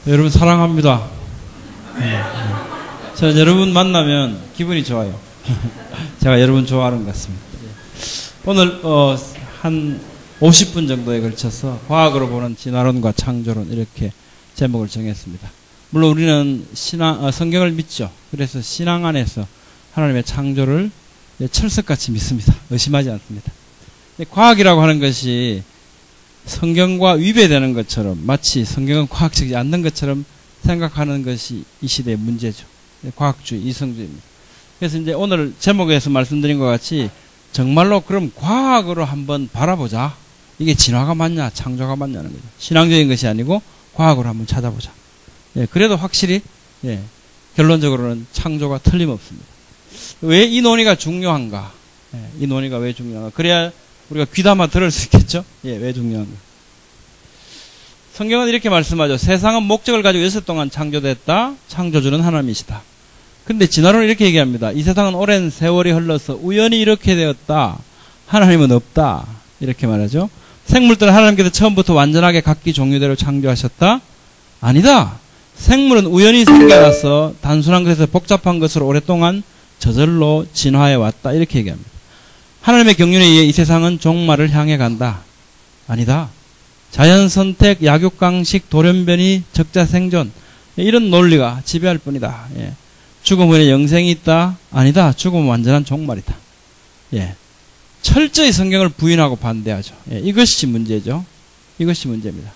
여러분 사랑합니다. 저는 여러분 만나면 기분이 좋아요. 제가 여러분 좋아하는 것 같습니다. 오늘 한 50분 정도에 걸쳐서 과학으로 보는 진화론과 창조론 이렇게 제목을 정했습니다. 물론 우리는 성경을 믿죠. 그래서 신앙 안에서 하나님의 창조를 철석같이 믿습니다. 의심하지 않습니다. 과학이라고 하는 것이 성경과 위배되는 것처럼, 마치 성경은 과학적이지 않는 것처럼 생각하는 것이 이 시대의 문제죠. 과학주의, 이성주의입니다. 그래서 이제 오늘 제목에서 말씀드린 것 같이 정말로 그럼 과학으로 한번 바라보자. 이게 진화가 맞냐, 창조가 맞냐는 거죠. 신앙적인 것이 아니고 과학으로 한번 찾아보자. 그래도 확실히 결론적으로는 창조가 틀림없습니다. 왜 이 논의가 중요한가? 이 논의가 왜 중요한가? 그래야 우리가 귀담아 들을 수 있겠죠? 왜 중요한가? 성경은 이렇게 말씀하죠. 세상은 목적을 가지고 있을 동안 창조됐다. 창조주는 하나님이시다. 근데 진화론은 이렇게 얘기합니다. 이 세상은 오랜 세월이 흘러서 우연히 이렇게 되었다. 하나님은 없다. 이렇게 말하죠. 생물들은 하나님께서 처음부터 완전하게 각기 종류대로 창조하셨다. 아니다. 생물은 우연히 생겨나서 단순한 것에서 복잡한 것으로 오랫동안 저절로 진화해 왔다. 이렇게 얘기합니다. 하나님의 경륜에 의해 이 세상은 종말을 향해 간다. 아니다. 자연선택, 약육강식, 돌연변이, 적자생존 이런 논리가 지배할 뿐이다. 죽음 후에 영생이 있다. 아니다. 죽음은 완전한 종말이다. 철저히 성경을 부인하고 반대하죠. 이것이 문제죠. 이것이 문제입니다.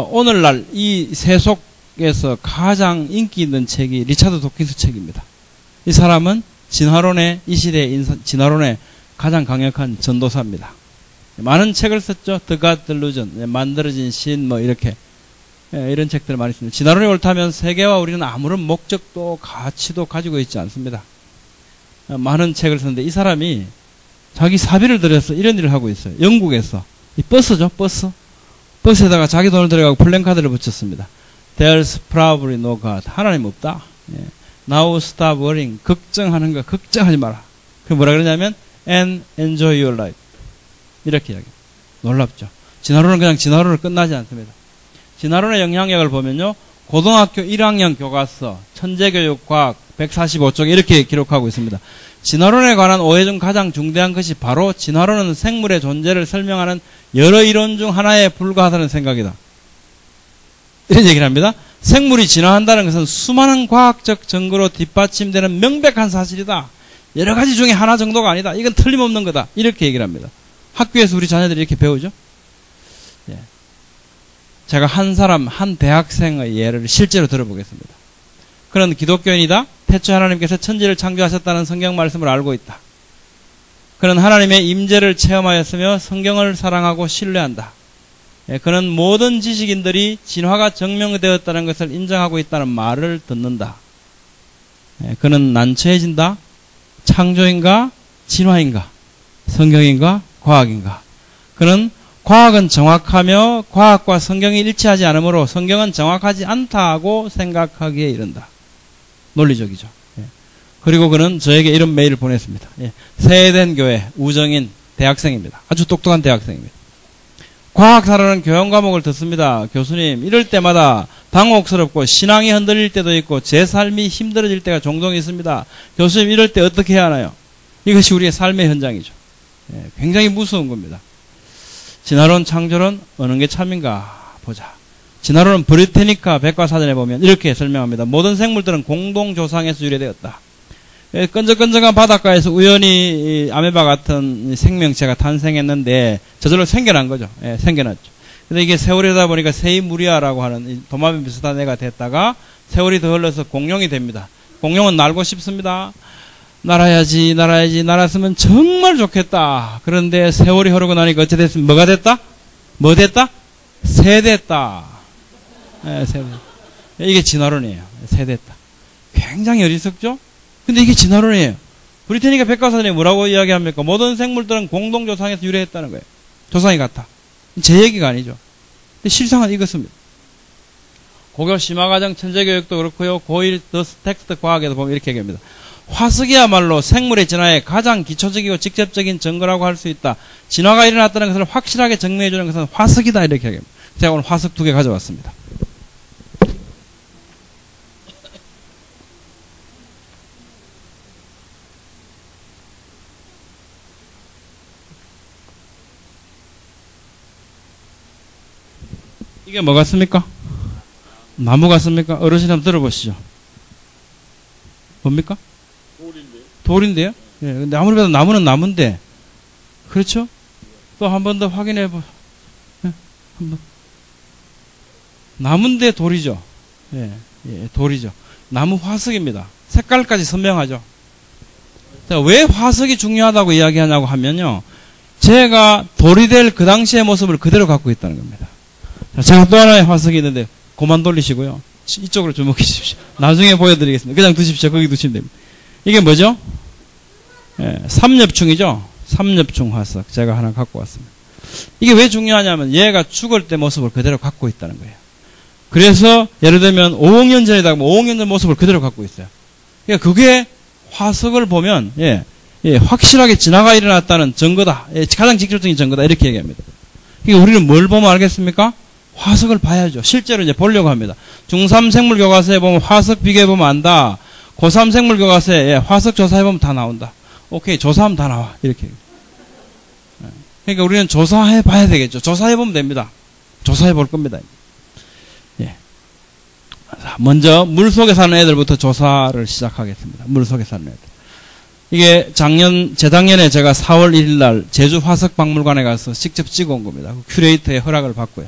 오늘날 이 세속에서 가장 인기 있는 책이 리차드 도킨스 책입니다. 이 사람은 이 시대의 진화론의 가장 강력한 전도사입니다. 많은 책을 썼죠. The God Delusion, 만들어진 신, 이렇게. 이런 책들을 많이 씁니다. 진화론이 옳다면 세계와 우리는 아무런 목적도 가치도 가지고 있지 않습니다. 많은 책을 썼는데 이 사람이 자기 사비를 들여서 이런 일을 하고 있어요. 영국에서. 이 버스죠, 버스. 버스에다가 자기 돈을 들여가고 플랜카드를 붙였습니다. There's probably no God. 하나님 없다. Now stop worrying. 걱정하는 거 걱정하지 마라. 그 뭐라 그러냐면 and enjoy your life. 이렇게 이야기해요. 놀랍죠. 진화론은 그냥 진화론으로 끝나지 않습니다. 진화론의 영향력을 보면요. 고등학교 1학년 교과서 천재교육과학 145쪽에 이렇게 기록하고 있습니다. 진화론에 관한 오해 중 가장 중대한 것이 바로 진화론은 생물의 존재를 설명하는 여러 이론 중 하나에 불과하다는 생각이다. 이런 얘기를 합니다. 생물이 진화한다는 것은 수많은 과학적 증거로 뒷받침되는 명백한 사실이다. 여러 가지 중에 하나 정도가 아니다. 이건 틀림없는 거다. 이렇게 얘기를 합니다. 학교에서 우리 자녀들이 이렇게 배우죠. 제가 한 대학생의 예를 실제로 들어보겠습니다. 그는 기독교인이다. 태초에 하나님께서 천지를 창조하셨다는 성경 말씀을 알고 있다. 그는 하나님의 임재를 체험하였으며 성경을 사랑하고 신뢰한다. 그는 모든 지식인들이 진화가 증명되었다는 것을 인정하고 있다는 말을 듣는다. 그는 난처해진다. 창조인가? 진화인가? 성경인가? 과학인가? 그는 과학은 정확하며 과학과 성경이 일치하지 않으므로 성경은 정확하지 않다고 생각하기에 이른다. 논리적이죠. 그리고 그는 저에게 이런 메일을 보냈습니다. 세해된 교회 우정인 대학생입니다. 아주 똑똑한 대학생입니다. 과학사라는 교양 과목을 듣습니다. 교수님, 이럴 때마다 당혹스럽고 신앙이 흔들릴 때도 있고 제 삶이 힘들어질 때가 종종 있습니다. 교수님, 이럴 때 어떻게 해야 하나요? 이것이 우리의 삶의 현장이죠. 굉장히 무서운 겁니다. 진화론, 창조론 어느 게 참인가 보자. 진화론은 브리테니카 백과사전에 보면 이렇게 설명합니다. 모든 생물들은 공동조상에서 유래되었다. 끈적끈적한 바닷가에서 우연히 아메바 같은 생명체가 탄생했는데 저절로 생겨난 거죠. 생겨났죠. 근데 이게 세월이 되다 보니까 세이무리아라고 하는 도마뱀 비슷한 애가 됐다가 세월이 더 흘러서 공룡이 됩니다. 공룡은 날고 싶습니다. 날아야지, 날았으면 정말 좋겠다. 그런데 세월이 흐르고 나니까 어찌 됐으면 뭐가 됐다? 뭐 됐다? 새 됐다. 새. 이게 진화론이에요. 새 됐다. 굉장히 어리석죠? 근데 이게 진화론이에요. 브리테니카 백과사전에 뭐라고 이야기합니까? 모든 생물들은 공동조상에서 유래했다는 거예요. 조상이 같아. 제 얘기가 아니죠. 근데 실상은 이것입니다. 고교 심화과정 천재교육도 그렇고요. 고1 더 텍스트 과학에도 보면 이렇게 얘기합니다. 화석이야말로 생물의 진화의 가장 기초적이고 직접적인 증거라고 할 수 있다. 진화가 일어났다는 것을 확실하게 증명해주는 것은 화석이다. 이렇게 얘기합니다. 제가 오늘 화석 2개 가져왔습니다. 이게 뭐 같습니까? 나무 같습니까? 어르신 한번 들어보시죠. 뭡니까? 돌인데요? 예, 근데 아무리 봐도 나무는 나무인데, 그렇죠? 또 한 번 더 확인해 보, 예, 한번. 나무인데 돌이죠? 예, 예, 돌이죠. 나무 화석입니다. 색깔까지 선명하죠? 자, 왜 화석이 중요하다고 이야기하냐고 하면요. 제가 돌이 될 그 당시의 모습을 그대로 갖고 있다는 겁니다. 자, 제가 또 하나의 화석이 있는데, 그만 돌리시고요. 이쪽으로 주목해 주십시오. 나중에 보여드리겠습니다. 그냥 두십시오. 거기 두시면 됩니다. 이게 뭐죠? 예, 삼엽충이죠? 삼엽충 화석. 제가 하나 갖고 왔습니다. 이게 왜 중요하냐면 얘가 죽을 때 모습을 그대로 갖고 있다는 거예요. 그래서 예를 들면 5억 년 전이다. 5억 년 전 모습을 그대로 갖고 있어요. 그러니까 그게 화석을 보면 확실하게 진화가 일어났다는 증거다. 가장 직접적인 증거다. 이렇게 얘기합니다. 그러니까 우리는 뭘 보면 알겠습니까? 화석을 봐야죠. 실제로 이제 보려고 합니다. 중3 생물 교과서에 보면 화석 비교해 보면 안다. 고3 생물 교과서에 화석 조사해 보면 다 나온다. 오케이, 조사하면 다 나와. 이렇게. 그러니까 우리는 조사해 봐야 되겠죠. 조사해 보면 됩니다. 조사해 볼 겁니다. 예. 먼저 물 속에 사는 애들부터 조사를 시작하겠습니다. 물 속에 사는 애들. 이게 재작년에 제가 4월 1일 날 제주 화석박물관에 가서 직접 찍어온 겁니다. 큐레이터의 허락을 받고요.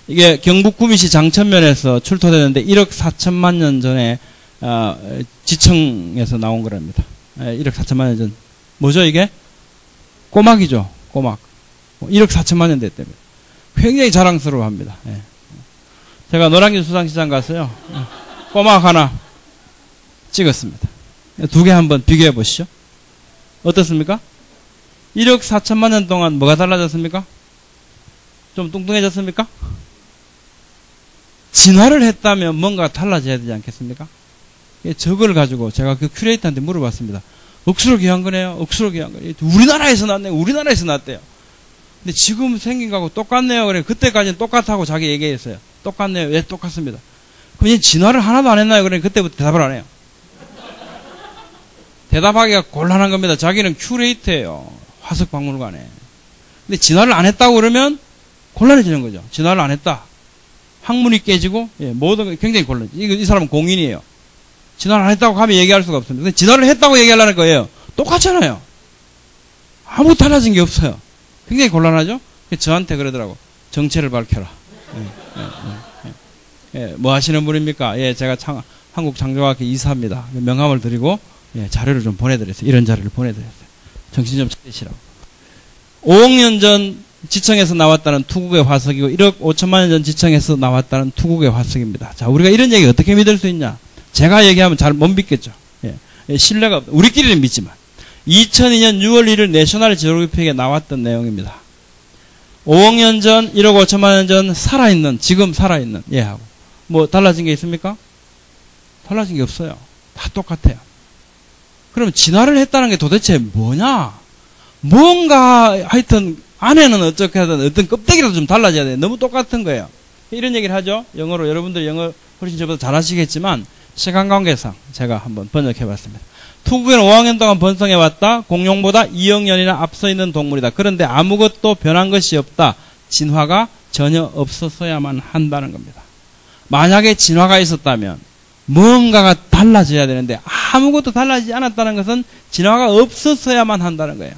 이게 경북 구미시 장천면에서 출토되는데 1억 4천만 년 전에 지청에서 나온 거랍니다. 1억 4천만 년 전. 뭐죠 이게? 꼬막이죠. 꼬막. 1억 4천만 년 됐답니다. 굉장히 자랑스러워합니다. 제가 노량진 수산시장 가서요. 꼬막 하나 찍었습니다. 두 개 한번 비교해 보시죠. 어떻습니까? 1억 4천만 년 동안 뭐가 달라졌습니까? 좀 뚱뚱해졌습니까? 진화를 했다면 뭔가 달라져야 되지 않겠습니까? 저걸 가지고 제가 그 큐레이터한테 물어봤습니다. 억수로 귀한 거네요. 억수로 귀한 거네요. 우리나라에서 났네요. 우리나라에서 났대요. 근데 지금 생긴 거하고 똑같네요. 그래 그때까지는 똑같다고 자기 얘기했어요. 똑같네요. 예, 똑같습니다. 그럼 얘 진화를 하나도 안 했나요? 그래 그때부터 대답을 안 해요. 대답하기가 곤란한 겁니다. 자기는 큐레이터예요. 화석박물관에. 근데 진화를 안 했다고 그러면 곤란해지는 거죠. 진화를 안 했다. 학문이 깨지고 모든 게 굉장히 곤란해져. 이 사람은 공인이에요. 진화를 안 했다고 하면 얘기할 수가 없습니다. 근데 진화를 했다고 얘기하려는 거예요. 똑같잖아요. 아무 달라진 게 없어요. 굉장히 곤란하죠? 저한테 그러더라고. 정체를 밝혀라. 뭐 하시는 분입니까? 제가 한국 창조과학회 이사입니다. 명함을 드리고 자료를 좀 보내드렸어요. 이런 자료를 보내드렸어요. 정신 좀 차리시라고. 5억 년 전 지청에서 나왔다는 투국의 화석이고 1억 5천만 년 전 지청에서 나왔다는 투국의 화석입니다. 자, 우리가 이런 얘기 어떻게 믿을 수 있냐? 제가 얘기하면 잘 못 믿겠죠. 신뢰가 없다. 우리끼리는 믿지만 2002년 6월 1일 내셔널 지오그래픽에 나왔던 내용입니다. 5억 년 전, 1억 5천만 년 전 지금 살아있는 얘하고 뭐 달라진 게 있습니까? 달라진 게 없어요. 다 똑같아요. 그럼 진화를 했다는 게 도대체 뭐냐? 뭔가 하여튼 안에는 어떻게 하든 어떤 껍데기라도 좀 달라져야 돼. 너무 똑같은 거예요. 이런 얘기를 하죠. 영어로 여러분들 영어 훨씬 저보다 잘 하시겠지만 시간 관계상 제가 한번 번역해 봤습니다. 투구에는 5억 년 동안 번성해 왔다. 공룡보다 2억 년이나 앞서 있는 동물이다. 그런데 아무것도 변한 것이 없다. 진화가 전혀 없었어야만 한다는 겁니다. 만약에 진화가 있었다면 뭔가가 달라져야 되는데 아무것도 달라지지 않았다는 것은 진화가 없었어야만 한다는 거예요.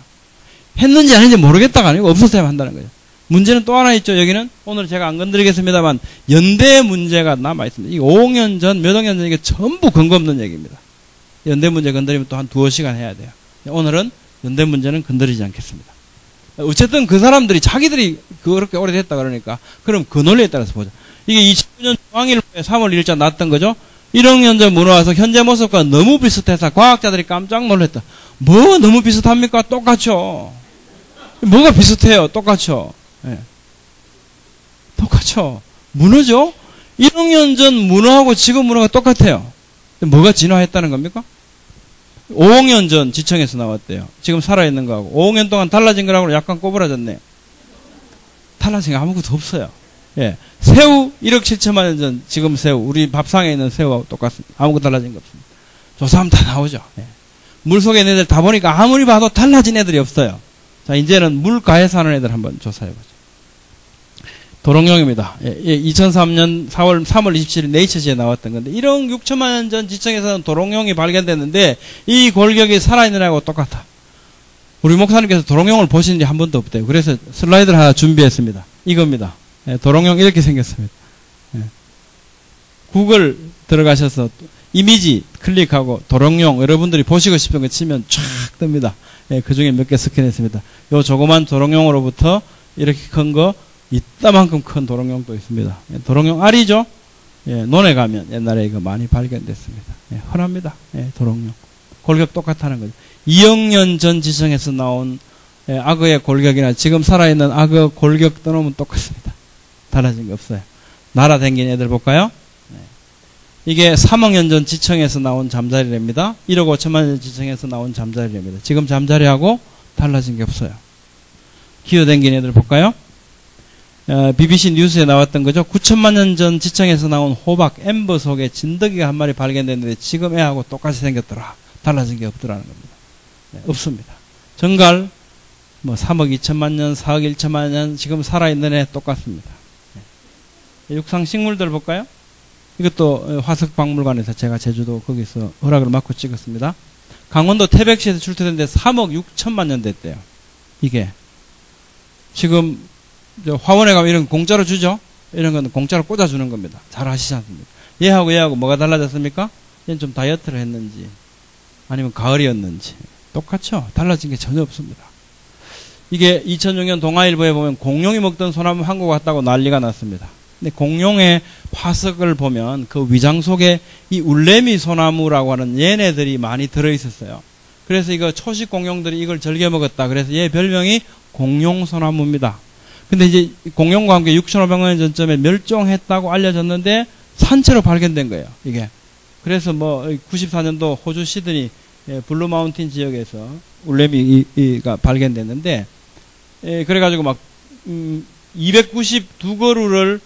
했는지 아닌지 모르겠다가 아니고 없었어야만 한다는 거예요. 문제는 또 하나 있죠. 여기는 오늘 제가 안 건드리겠습니다만 연대 문제가 남아 있습니다. 이 5억 년 전, 몇 억 년 전 이게 전부 근거 없는 얘기입니다. 연대 문제 건드리면 또 한 두어 시간 해야 돼요. 오늘은 연대 문제는 건드리지 않겠습니다. 어쨌든 그 사람들이 자기들이 그렇게 오래됐다 그러니까 그럼 그 논리에 따라서 보자. 이게 2009년 중앙일보에 3월 1일자 났던 거죠. 1억 년 전 문어 와서 현재 모습과 너무 비슷해서 과학자들이 깜짝 놀랐다. 뭐 너무 비슷합니까? 똑같죠. 뭐가 비슷해요? 똑같죠. 똑같죠. 문어죠? 1억 년 전 문어하고 지금 문어가 똑같아요. 뭐가 진화했다는 겁니까? 5억 년 전 지청에서 나왔대요. 지금 살아있는 거하고 5억 년 동안 달라진 거라고 약간 꼬부라졌네. 달라진 게 아무것도 없어요. 새우 1억 7천만 년 전 지금 새우 우리 밥상에 있는 새우하고 똑같습니다. 아무것도 달라진 거 없습니다. 조사하면 다 나오죠. 물속에 있는 애들 다 보니까 아무리 봐도 달라진 애들이 없어요. 자, 이제는 물가에 사는 애들 한번 조사해보죠. 도롱뇽입니다. 2003년 3월 27일 네이처지에 나왔던 건데 1억 6천만 년 전 지층에서는 도롱뇽이 발견됐는데 이 골격이 살아있는 애하고 똑같아. 우리 목사님께서 도롱뇽을 보신 지 한 번도 없대요. 그래서 슬라이드를 하나 준비했습니다. 이겁니다. 도롱뇽 이렇게 생겼습니다. 구글 들어가셔서 이미지 클릭하고 도롱뇽 여러분들이 보시고 싶은 거 치면 쫙 뜹니다. 그 중에 몇 개 스캔했습니다. 요 조그만 도롱뇽으로부터 이렇게 큰 거 이따만큼 큰 도롱뇽도 있습니다. 도롱뇽 알이죠? 논에 가면 옛날에 이거 많이 발견됐습니다. 흔합니다. 도롱뇽. 골격 똑같다는 거죠. 2억 년 전 지층에서 나온 악어의 골격이나 지금 살아있는 악어 골격 떠놓으면 똑같습니다. 달라진 게 없어요. 날아다니는 애들 볼까요? 이게 3억 년 전 지층에서 나온 잠자리랍니다. 1억 5천만 년 지층에서 나온 잠자리랍니다. 지금 잠자리하고 달라진 게 없어요. 기어다니는 애들 볼까요? BBC 뉴스에 나왔던 거죠. 9천만 년 전 지층에서 나온 호박, 엠버 속에 진드기가 한 마리 발견됐는데 지금 애하고 똑같이 생겼더라. 달라진 게 없더라는 겁니다. 없습니다. 정갈, 3억 2천만 년, 4억 1천만 년, 지금 살아있는 애 똑같습니다. 육상 식물들 볼까요? 이것도 화석박물관에서 제가 제주도 거기서 허락을 받고 찍었습니다. 강원도 태백시에서 출토됐는데 3억 6천만 년 됐대요. 이게. 지금 화원에 가면 이런 거 공짜로 주죠? 이런 건 공짜로 꽂아주는 겁니다. 잘 아시지 않습니까? 얘하고 뭐가 달라졌습니까? 얘는 좀 다이어트를 했는지 아니면 가을이었는지 똑같죠? 달라진 게 전혀 없습니다. 이게 2006년 동아일보에 보면 공룡이 먹던 소나무 한국 왔다고 난리가 났습니다. 근데 공룡의 화석을 보면 그 위장 속에 이 울레미 소나무라고 하는 얘네들이 많이 들어있었어요. 그래서 이거 초식 공룡들이 이걸 즐겨 먹었다. 그래서 얘 별명이 공룡 소나무입니다. 근데 이제 공룡과 함께 6,500년 전쯤에 멸종했다고 알려졌는데 산채로 발견된 거예요. 이게. 그래서 94년도 호주 시드니 블루 마운틴 지역에서 울레미가 발견됐는데 그래가지고 292그루를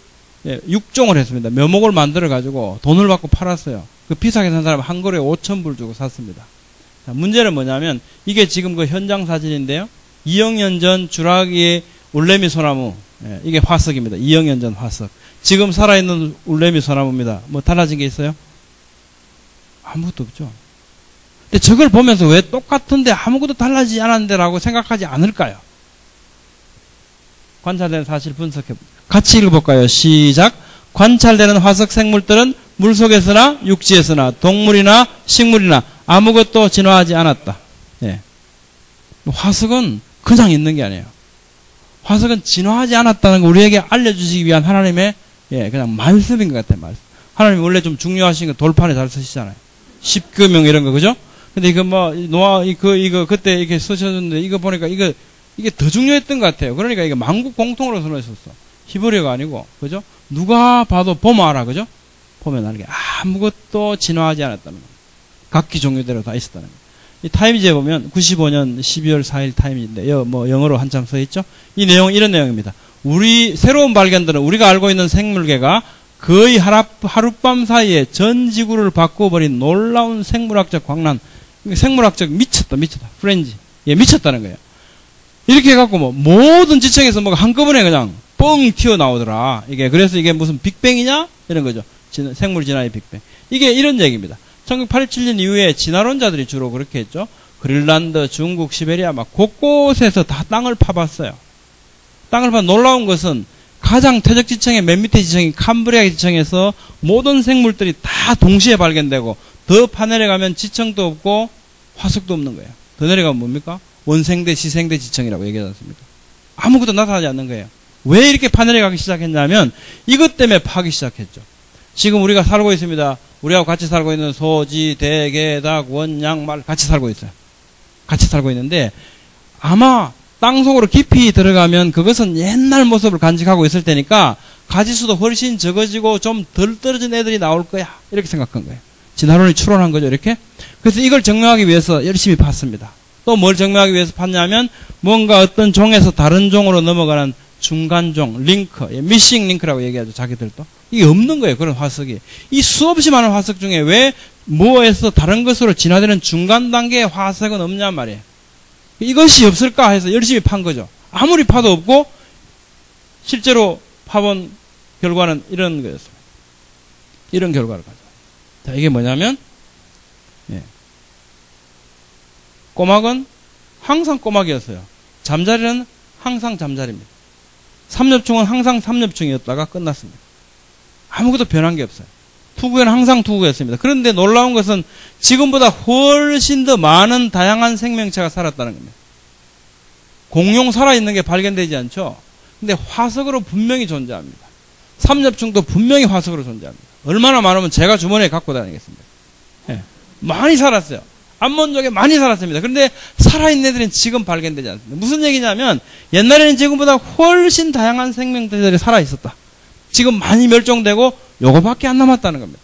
육종을 했습니다. 묘목을 만들어가지고 돈을 받고 팔았어요. 그 비싸게 산 사람 한 그루에 5,000불 주고 샀습니다. 자, 문제는 뭐냐면 이게 지금 그 현장 사진인데요. 2억 년 전 주라기의 울레미 소나무, 이게 화석입니다. 2억 년 전 화석. 지금 살아있는 울레미 소나무입니다. 달라진 게 있어요? 아무것도 없죠. 근데 저걸 보면서 왜 똑같은데 아무것도 달라지지 않았는데 라고 생각하지 않을까요? 관찰되는 사실 분석해 같이 읽어볼까요? 시작. 관찰되는 화석 생물들은 물속에서나 육지에서나 동물이나 식물이나 아무것도 진화하지 않았다. 화석은 그냥 있는 게 아니에요. 화석은 진화하지 않았다는 거 우리에게 알려주시기 위한 하나님의 그냥 말씀인 것 같아요. 말씀. 하나님 원래 좀 중요하신 거 돌판에 잘 쓰시잖아요. 십계명 이런 거 그죠? 근데 이거 노아 이거 그때 이렇게 쓰셨는데 이거 보니까 이게 더 중요했던 것 같아요. 그러니까 이거 만국 공통으로 써놓으셨어. 히브리어가 아니고 그죠? 누가 봐도 보면 알아 그죠? 보면 알게 아무것도 진화하지 않았다는 겁니다. 각기 종류대로 다 있었다는 겁니다. 이 타임지에 보면 95년 12월 4일 타임인데 영어로 한참 써 있죠. 이 내용은 이런 내용입니다. 우리 새로운 발견들은 우리가 알고 있는 생물계가 거의 하룻밤 사이에 전 지구를 바꿔버린 놀라운 생물학적 광란, 생물학적 미쳤다. 프렌지. 미쳤다는 거예요. 이렇게 해갖고 모든 지층에서 한꺼번에 그냥 뻥 튀어나오더라. 그래서 이게 무슨 빅뱅이냐? 이런 거죠. 생물 진화의 빅뱅. 이게 이런 얘기입니다. 1987년 이후에 진화론자들이 주로 그렇게 했죠. 그린란드, 중국, 시베리아 곳곳에서 다 땅을 파봤어요. 땅을 파 놀라운 것은 가장 퇴적 지층의 맨 밑에 지층인 캄브리아 지층에서 모든 생물들이 다 동시에 발견되고 더 파내려가면 지층도 없고 화석도 없는 거예요. 더 내려가면 뭡니까? 원생대, 시생대 지층이라고 얘기하지 않습니까? 아무것도 나타나지 않는 거예요. 왜 이렇게 파내려가기 시작했냐면 이것 때문에 파기 시작했죠. 지금 우리가 살고 있습니다. 우리하고 같이 살고 있는 소, 쥐, 대, 개, 닭, 원, 양, 말 같이 살고 있어요. 같이 살고 있는데 아마 땅속으로 깊이 들어가면 그것은 옛날 모습을 간직하고 있을 테니까 가지수도 훨씬 적어지고 좀 덜 떨어진 애들이 나올 거야. 이렇게 생각한 거예요. 진화론이 추론한 거죠. 이렇게. 그래서 이걸 증명하기 위해서 열심히 팠습니다. 또 뭘 증명하기 위해서 팠냐면 뭔가 어떤 종에서 다른 종으로 넘어가는 중간종, 링크, 미싱 링크라고 얘기하죠. 자기들도. 이게 없는 거예요. 그런 화석이. 이 수없이 많은 화석 중에 왜 뭐에서 다른 것으로 진화되는 중간 단계의 화석은 없냔 말이에요. 이것이 없을까 해서 열심히 판 거죠. 아무리 파도 없고 실제로 파본 결과는 이런 거였습니다. 이런 결과를 가져. 자, 이게 뭐냐면, 예. 꼬막은 항상 꼬막이었어요. 잠자리는 항상 잠자리입니다. 삼엽충은 항상 삼엽충이었다가 끝났습니다. 아무것도 변한 게 없어요. 투구에는 항상 투구였습니다. 그런데 놀라운 것은 지금보다 훨씬 더 많은 다양한 생명체가 살았다는 겁니다. 공룡 살아있는 게 발견되지 않죠? 근데 화석으로 분명히 존재합니다. 삼엽충도 분명히 화석으로 존재합니다. 얼마나 많으면 제가 주머니에 갖고 다니겠습니다. 예. 많이 살았어요. 암몬족에 많이 살았습니다. 그런데 살아있는 애들은 지금 발견되지 않습니다. 무슨 얘기냐면 옛날에는 지금보다 훨씬 다양한 생명체들이 살아있었다. 지금 많이 멸종되고 요거밖에 안 남았다는 겁니다.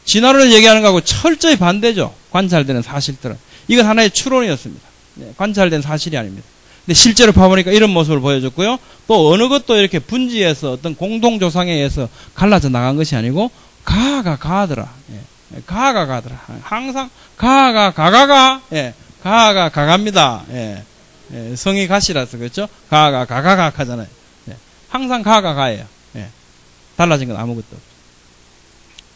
진화론을 얘기하는 거하고 철저히 반대죠. 관찰되는 사실들은. 이건 하나의 추론이었습니다. 네, 관찰된 사실이 아닙니다. 근데 실제로 봐보니까 이런 모습을 보여줬고요. 또 어느 것도 이렇게 분지해서 어떤 공동조상에 의해서 갈라져 나간 것이 아니고 가가 가더라. 예, 가가 가더라. 항상 가가 가가가 예, 가가 가갑니다. 예, 예, 성이 가시라서 그렇죠. 가가 가가가 하잖아요. 예, 항상 가가 가예요. 예, 달라진 건 아무것도 없죠.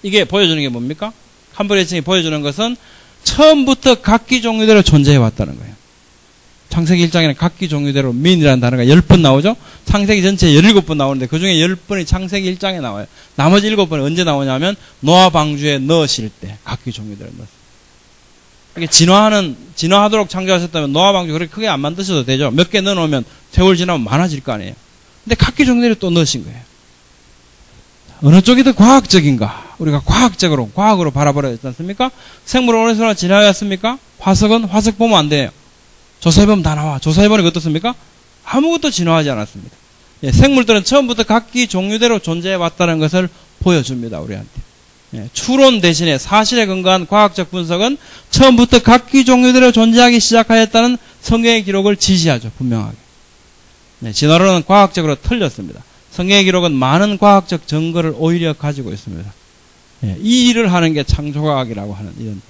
이게 보여주는 게 뭡니까? 함부레이층이 보여주는 것은 처음부터 각기 종류대로 존재해 왔다는 거예요. 창세기 1장에는 각기 종류대로 민이라는 단어가 10번 나오죠? 창세기 전체에 17번 나오는데 그 중에 10번이 창세기 1장에 나와요. 나머지 7번은 언제 나오냐면 노아 방주에 넣으실 때 각기 종류대로 넣었어요. 이게 진화하도록 창조하셨다면 노아 방주 그렇게 크게 안 만드셔도 되죠? 몇 개 넣어놓으면 세월 지나면 많아질 거 아니에요. 근데 각기 종류대로 또 넣으신 거예요. 어느 쪽이 더 과학적인가? 우리가 과학으로 바라보려 했지 않습니까? 생물은 어느 순간 진화하였습니까? 화석은 화석 보면 안 돼요. 조사해보면 다 나와. 조사해보니까 어떻습니까? 아무것도 진화하지 않았습니다. 예, 생물들은 처음부터 각기 종류대로 존재해왔다는 것을 보여줍니다. 우리한테. 예, 추론 대신에 사실에 근거한 과학적 분석은 처음부터 각기 종류대로 존재하기 시작하였다는 성경의 기록을 지시하죠. 분명하게. 예, 진화론은 과학적으로 틀렸습니다. 성경의 기록은 많은 과학적 증거를 오히려 가지고 있습니다. 예, 이 일을 하는 게 창조과학이라고 하는 이런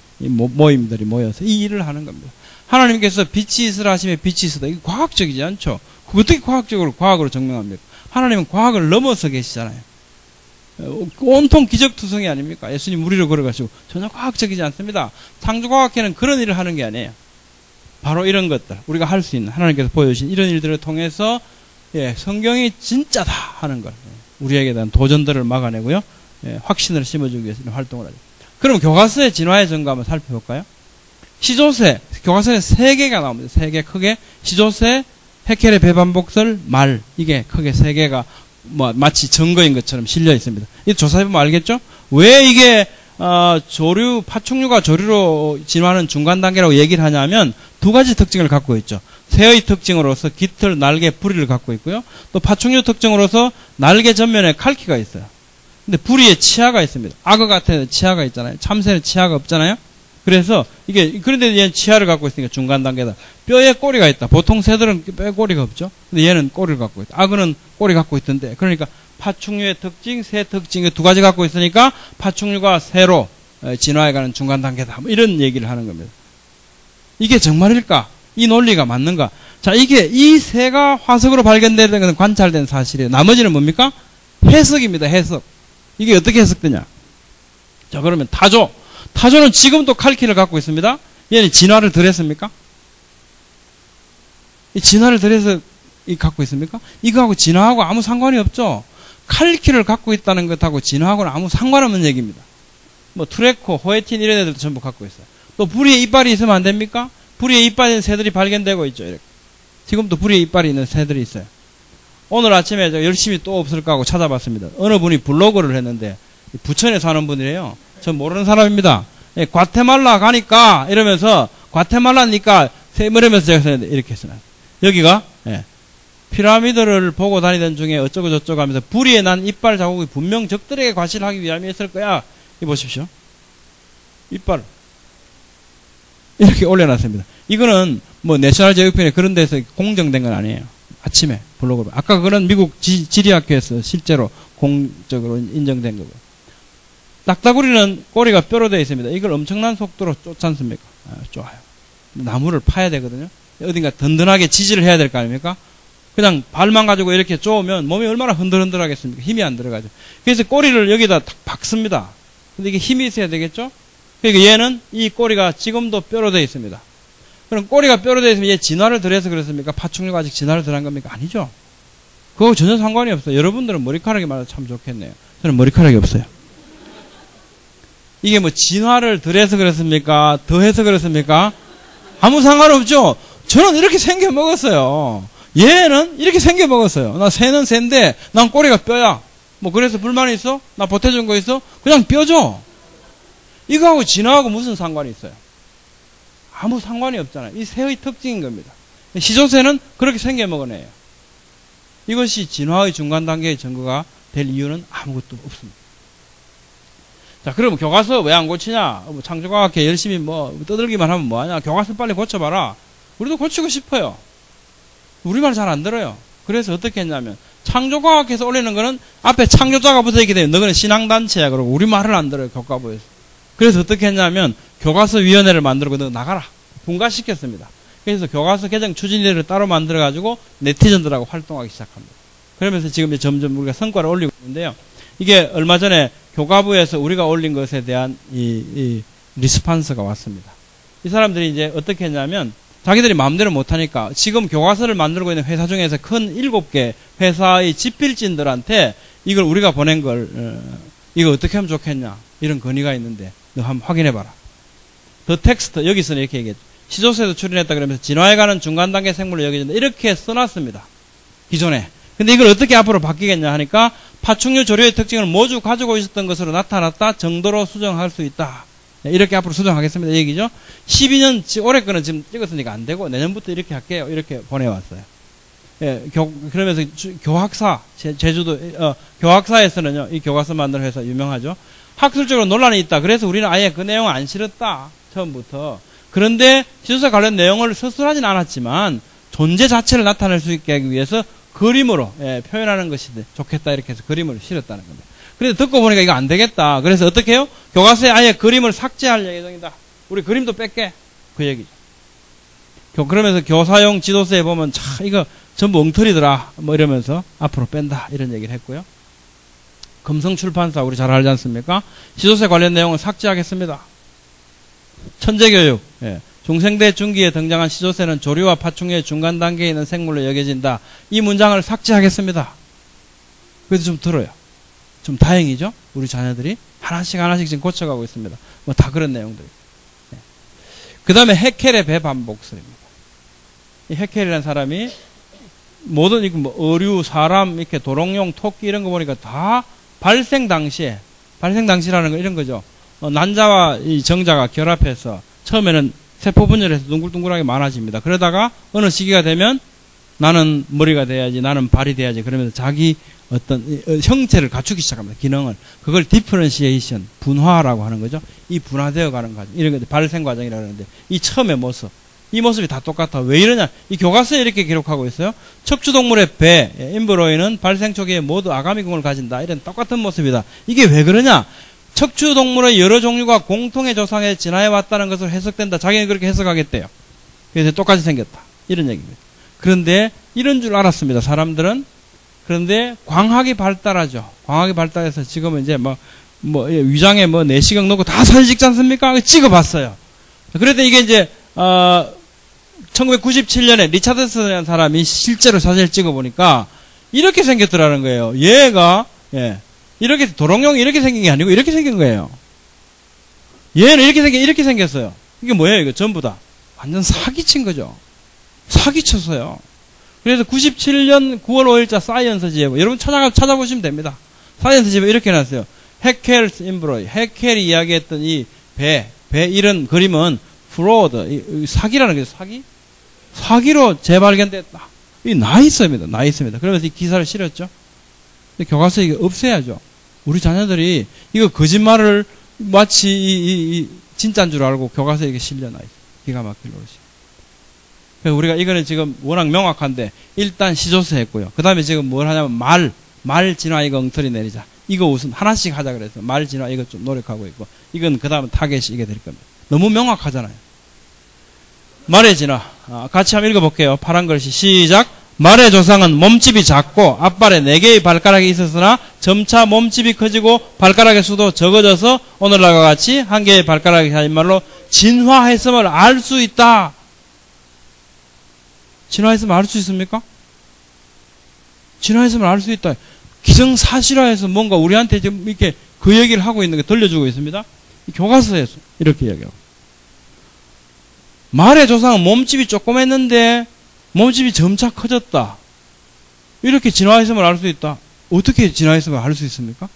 모임들이 모여서 이 일을 하는 겁니다. 하나님께서 빛이 있으라 하시면 빛이 있으다. 이게 과학적이지 않죠? 어떻게 과학으로 증명합니까? 하나님은 과학을 넘어서 계시잖아요. 온통 기적투성이 아닙니까? 예수님 무리로 걸어가시고 전혀 과학적이지 않습니다. 창조과학회는 그런 일을 하는 게 아니에요. 바로 이런 것들, 우리가 할 수 있는 하나님께서 보여주신 이런 일들을 통해서 예, 성경이 진짜다 하는 걸 우리에게 대한 도전들을 막아내고요. 예, 확신을 심어주기 위해서 이런 활동을 하죠. 그럼 교과서의 진화의 증거 한번 살펴볼까요? 시조새, 교과서에 3개가 나옵니다. 3개 크게. 시조새, 헤켈의 배반복설, 말. 이게 크게 3개가 마치 증거인 것처럼 실려 있습니다. 이 조사해보면 알겠죠? 왜 이게 파충류가 조류로 진화하는 중간 단계라고 얘기를 하냐면 2가지 특징을 갖고 있죠. 새의 특징으로서 깃털, 날개, 부리를 갖고 있고요. 또 파충류 특징으로서 날개 전면에 칼키가 있어요. 근데 부리에 치아가 있습니다. 악어 같은 치아가 있잖아요. 참새는 치아가 없잖아요. 그래서 그런데 얘는 치아를 갖고 있으니까 중간 단계다. 뼈에 꼬리가 있다. 보통 새들은 뼈에 꼬리가 없죠. 근데 얘는 꼬리를 갖고 있다. 악어는 꼬리 갖고 있던데. 그러니까 파충류의 특징, 새 특징, 2가지 갖고 있으니까 파충류가 새로 진화해가는 중간 단계다. 뭐 이런 얘기를 하는 겁니다. 이게 정말일까? 이 논리가 맞는가? 자, 이 새가 화석으로 발견되는 것은 관찰된 사실이에요. 나머지는 뭡니까? 해석입니다. 해석. 이게 어떻게 해석되냐? 자, 그러면 타조. 타조는 지금도 칼키를 갖고 있습니다. 얘는 진화를 덜 했습니까? 이 진화를 덜 해서 갖고 있습니까? 이거하고 진화하고 아무 상관이 없죠. 칼키를 갖고 있다는 것하고 진화하고는 아무 상관없는 얘기입니다. 뭐 트레코, 호에틴 이런 애들도 전부 갖고 있어요. 또 부리에 이빨이 있으면 안 됩니까? 부리에 이빨이 있는 새들이 발견되고 있죠. 이렇게. 지금도 부리에 이빨이 있는 새들이 있어요. 오늘 아침에 제가 열심히 또 없을까 하고 찾아봤습니다. 어느 분이 블로그를 했는데 부천에 사는 분이래요. 전 모르는 사람입니다. 예, 과테말라 가니까 이러면서 과테말라니까 이러면서 제가 이렇게 했어요. 여기가 예, 피라미드를 보고 다니던 중에 어쩌고 저쩌고 하면서 부리에 난 이빨 자국이 분명 적들에게 과시하기 위함이었을 거야. 이 보십시오. 이빨 이렇게 올려놨습니다. 이거는 뭐 내셔널 제육편에 그런 데서 공정된 건 아니에요. 아침에 블로그로. 아까 그런 미국 지리학회에서 실제로 공적으로 인정된 거고요. 딱따구리는 꼬리가 뼈로 되어 있습니다. 이걸 엄청난 속도로 쫓지 않습니까? 좋아요. 나무를 파야 되거든요. 어딘가 든든하게 지지를 해야 될 거 아닙니까? 그냥 발만 가지고 이렇게 쪼으면 몸이 얼마나 흔들흔들하겠습니까? 힘이 안 들어가죠. 그래서 꼬리를 여기다 탁 박습니다. 근데 이게 힘이 있어야 되겠죠? 그러니까 얘는 이 꼬리가 지금도 뼈로 되어 있습니다. 그럼 꼬리가 뼈로 되어 있으면 얘 진화를 덜 해서 그렇습니까? 파충류가 아직 진화를 덜 한 겁니까? 아니죠. 그거 전혀 상관이 없어요. 여러분들은 머리카락이 많아서 참 좋겠네요. 저는 머리카락이 없어요. 이게 뭐 진화를 덜 해서 그렇습니까? 더 해서 그렇습니까? 아무 상관없죠. 저는 이렇게 생겨 먹었어요. 얘는 이렇게 생겨 먹었어요. 나 새는 새인데 난 꼬리가 뼈야. 뭐 그래서 불만이 있어? 나 보태준 거 있어? 그냥 뼈죠. 이거하고 진화하고 무슨 상관이 있어요? 아무 상관이 없잖아요. 이 새의 특징인 겁니다. 시조새는 그렇게 생겨 먹은 애예요. 이것이 진화의 중간 단계의 증거가 될 이유는 아무것도 없습니다. 자, 그럼 교과서 왜 안 고치냐? 뭐 창조과학회 열심히 뭐 떠들기만 하면 뭐하냐? 교과서 빨리 고쳐봐라. 우리도 고치고 싶어요. 우리말 잘 안 들어요. 그래서 어떻게 했냐면 창조과학에서 올리는 거는 앞에 창조자가 붙어있기 때문에 너희는 신앙단체야. 그러고 우리 말을 안 들어요. 교과부에서. 그래서 어떻게 했냐면 교과서위원회를 만들고 너 나가라. 분가시켰습니다. 그래서 교과서 개정 추진위를 따로 만들어가지고 네티즌들하고 활동하기 시작합니다. 그러면서 지금 이제 점점 우리가 성과를 올리고 있는데요. 이게 얼마 전에 교과부에서 우리가 올린 것에 대한 이 리스판스가 왔습니다. 이 사람들이 이제 어떻게 했냐면 자기들이 마음대로 못하니까 지금 교과서를 만들고 있는 회사 중에서 큰 7개 회사의 집필진들한테 이걸 우리가 보낸 걸 이거 어떻게 하면 좋겠냐 이런 건의가 있는데 너 한번 확인해봐라. 더 텍스트 여기서는 이렇게 얘기했죠. 시조새도 출연했다 그러면서 진화해가는 중간단계 생물로 여겨진다 이렇게 써놨습니다. 기존에. 근데 이걸 어떻게 앞으로 바뀌겠냐 하니까 파충류 조류의 특징을 모두 가지고 있었던 것으로 나타났다 정도로 수정할 수 있다. 이렇게 앞으로 수정하겠습니다. 얘기죠. 12년 올해 거는 지금 찍었으니까 안 되고 내년부터 이렇게 할게요. 이렇게 보내왔어요. 예, 그러면서 교학사 제주도 교학사에서는요. 이 교과서 만드는 회사 유명하죠. 학술적으로 논란이 있다. 그래서 우리는 아예 그 내용을 안 실었다. 처음부터. 그런데 시조새 관련 내용을 서술하진 않았지만 존재 자체를 나타낼 수 있게 하기 위해서 그림으로 표현하는 것이 좋겠다 이렇게 해서 그림을 실었다는 겁니다. 그래서 듣고 보니까 이거 안 되겠다. 그래서 어떻게 해요? 교과서에 아예 그림을 삭제할 예정이다. 우리 그림도 뺄게. 그 얘기죠. 그러면서 교사용 지도서에 보면 참 이거 전부 엉터리더라. 뭐 이러면서 앞으로 뺀다. 이런 얘기를 했고요. 금성출판사 우리 잘 알지 않습니까? 지도서에 관련 내용을 삭제하겠습니다. 천재교육. 중생대 중기에 등장한 시조새는 조류와 파충류의 중간 단계에 있는 생물로 여겨진다. 이 문장을 삭제하겠습니다. 그래도 좀 들어요. 좀 다행이죠? 우리 자녀들이 하나씩 지금 고쳐가고 있습니다. 뭐 다 그런 내용들. 그 다음에 헤켈의 배 반복설입니다. 이 헤켈이라는 사람이 모든 뭐 어류, 사람, 이렇게 도롱뇽, 토끼 이런 거 보니까 다 발생 당시라는 거 이런 거죠. 난자와 이 정자가 결합해서 처음에는 세포 분열해서 둥글둥글하게 많아집니다. 그러다가 어느 시기가 되면 나는 머리가 돼야지, 나는 발이 돼야지 그러면서 자기 어떤 형체를 갖추기 시작합니다. 기능을. 그걸 디퍼런시에이션, 분화라고 하는 거죠. 이 분화되어 가는 과정. 이런 게 발생 과정이라고 하는데 이 처음의 모습. 이 모습이 다 똑같아. 왜 이러냐? 이 교과서에 이렇게 기록하고 있어요. 척추동물의 배, 임브로이는 발생 초기에 모두 아가미궁을 가진다. 이런 똑같은 모습이다. 이게 왜 그러냐? 척추동물의 여러 종류가 공통의 조상에 진화해 왔다는 것으로 해석된다. 자기는 그렇게 해석하겠대요. 그래서 똑같이 생겼다. 이런 얘기입니다. 그런데 이런 줄 알았습니다. 사람들은. 그런데 광학이 발달하죠. 광학이 발달해서 지금은 이제 위장에 내시경 넣고 다 사진 찍지 않습니까? 찍어봤어요. 그런데 이게 이제 1997년에 리차드슨이라는 사람이 실제로 사진을 찍어보니까 이렇게 생겼더라는 거예요. 얘가 이렇게 도롱뇽이 이렇게 생긴 게 아니고 이렇게 생긴 거예요. 얘는 이렇게 생겼어요. 이게 뭐예요? 이거 전부 다 완전 사기친 거죠. 사기쳤어요. 그래서 97년 9월 5일자 사이언스 지혜보 여러분 찾아보시면 됩니다. 사이언스 지혜보 이렇게 해놨어요. 헤켈스 임브로이 헤켈이 이야기했던 이 배 이런 그림은 프로드 사기라는 게 사기로 재발견됐다. 이 나 있습니다. 그러면서 이 기사를 실었죠. 교과서 이거 없애야죠. 우리 자녀들이 이거 거짓말을 마치 이 진짜인 줄 알고 교과서에 이게 실려놔 있어요. 기가 막힐 노릇이. 그래서 우리가 이거는 지금 워낙 명확한데 일단 시조새 했고요. 그 다음에 지금 뭘 하냐면 말 진화 이거 엉터리 내리자. 이거 우선 하나씩 하자 그래서 말 진화 이거 좀 노력하고 있고 이건 그 다음에 타겟이 이게 될 겁니다. 너무 명확하잖아요. 말의 진화. 같이 한번 읽어볼게요. 파란 글씨 시작. 말의 조상은 몸집이 작고 앞발에 4개의 발가락이 있었으나 점차 몸집이 커지고 발가락의 수도 적어져서 오늘날과 같이 1개의 발가락이 가진 말로 진화했음을 알 수 있다. 진화했음을 알 수 있습니까? 진화했음을 알 수 있다. 기정사실화해서 뭔가 우리한테 지금 이렇게 그 얘기를 하고 있는 게 들려주고 있습니다. 교과서에서 이렇게 이야기하고. 말의 조상은 몸집이 조그맸는데 몸집이 점차 커졌다. 이렇게 진화했음을 알 수 있다. 어떻게 진화했음을 알 수 있습니까?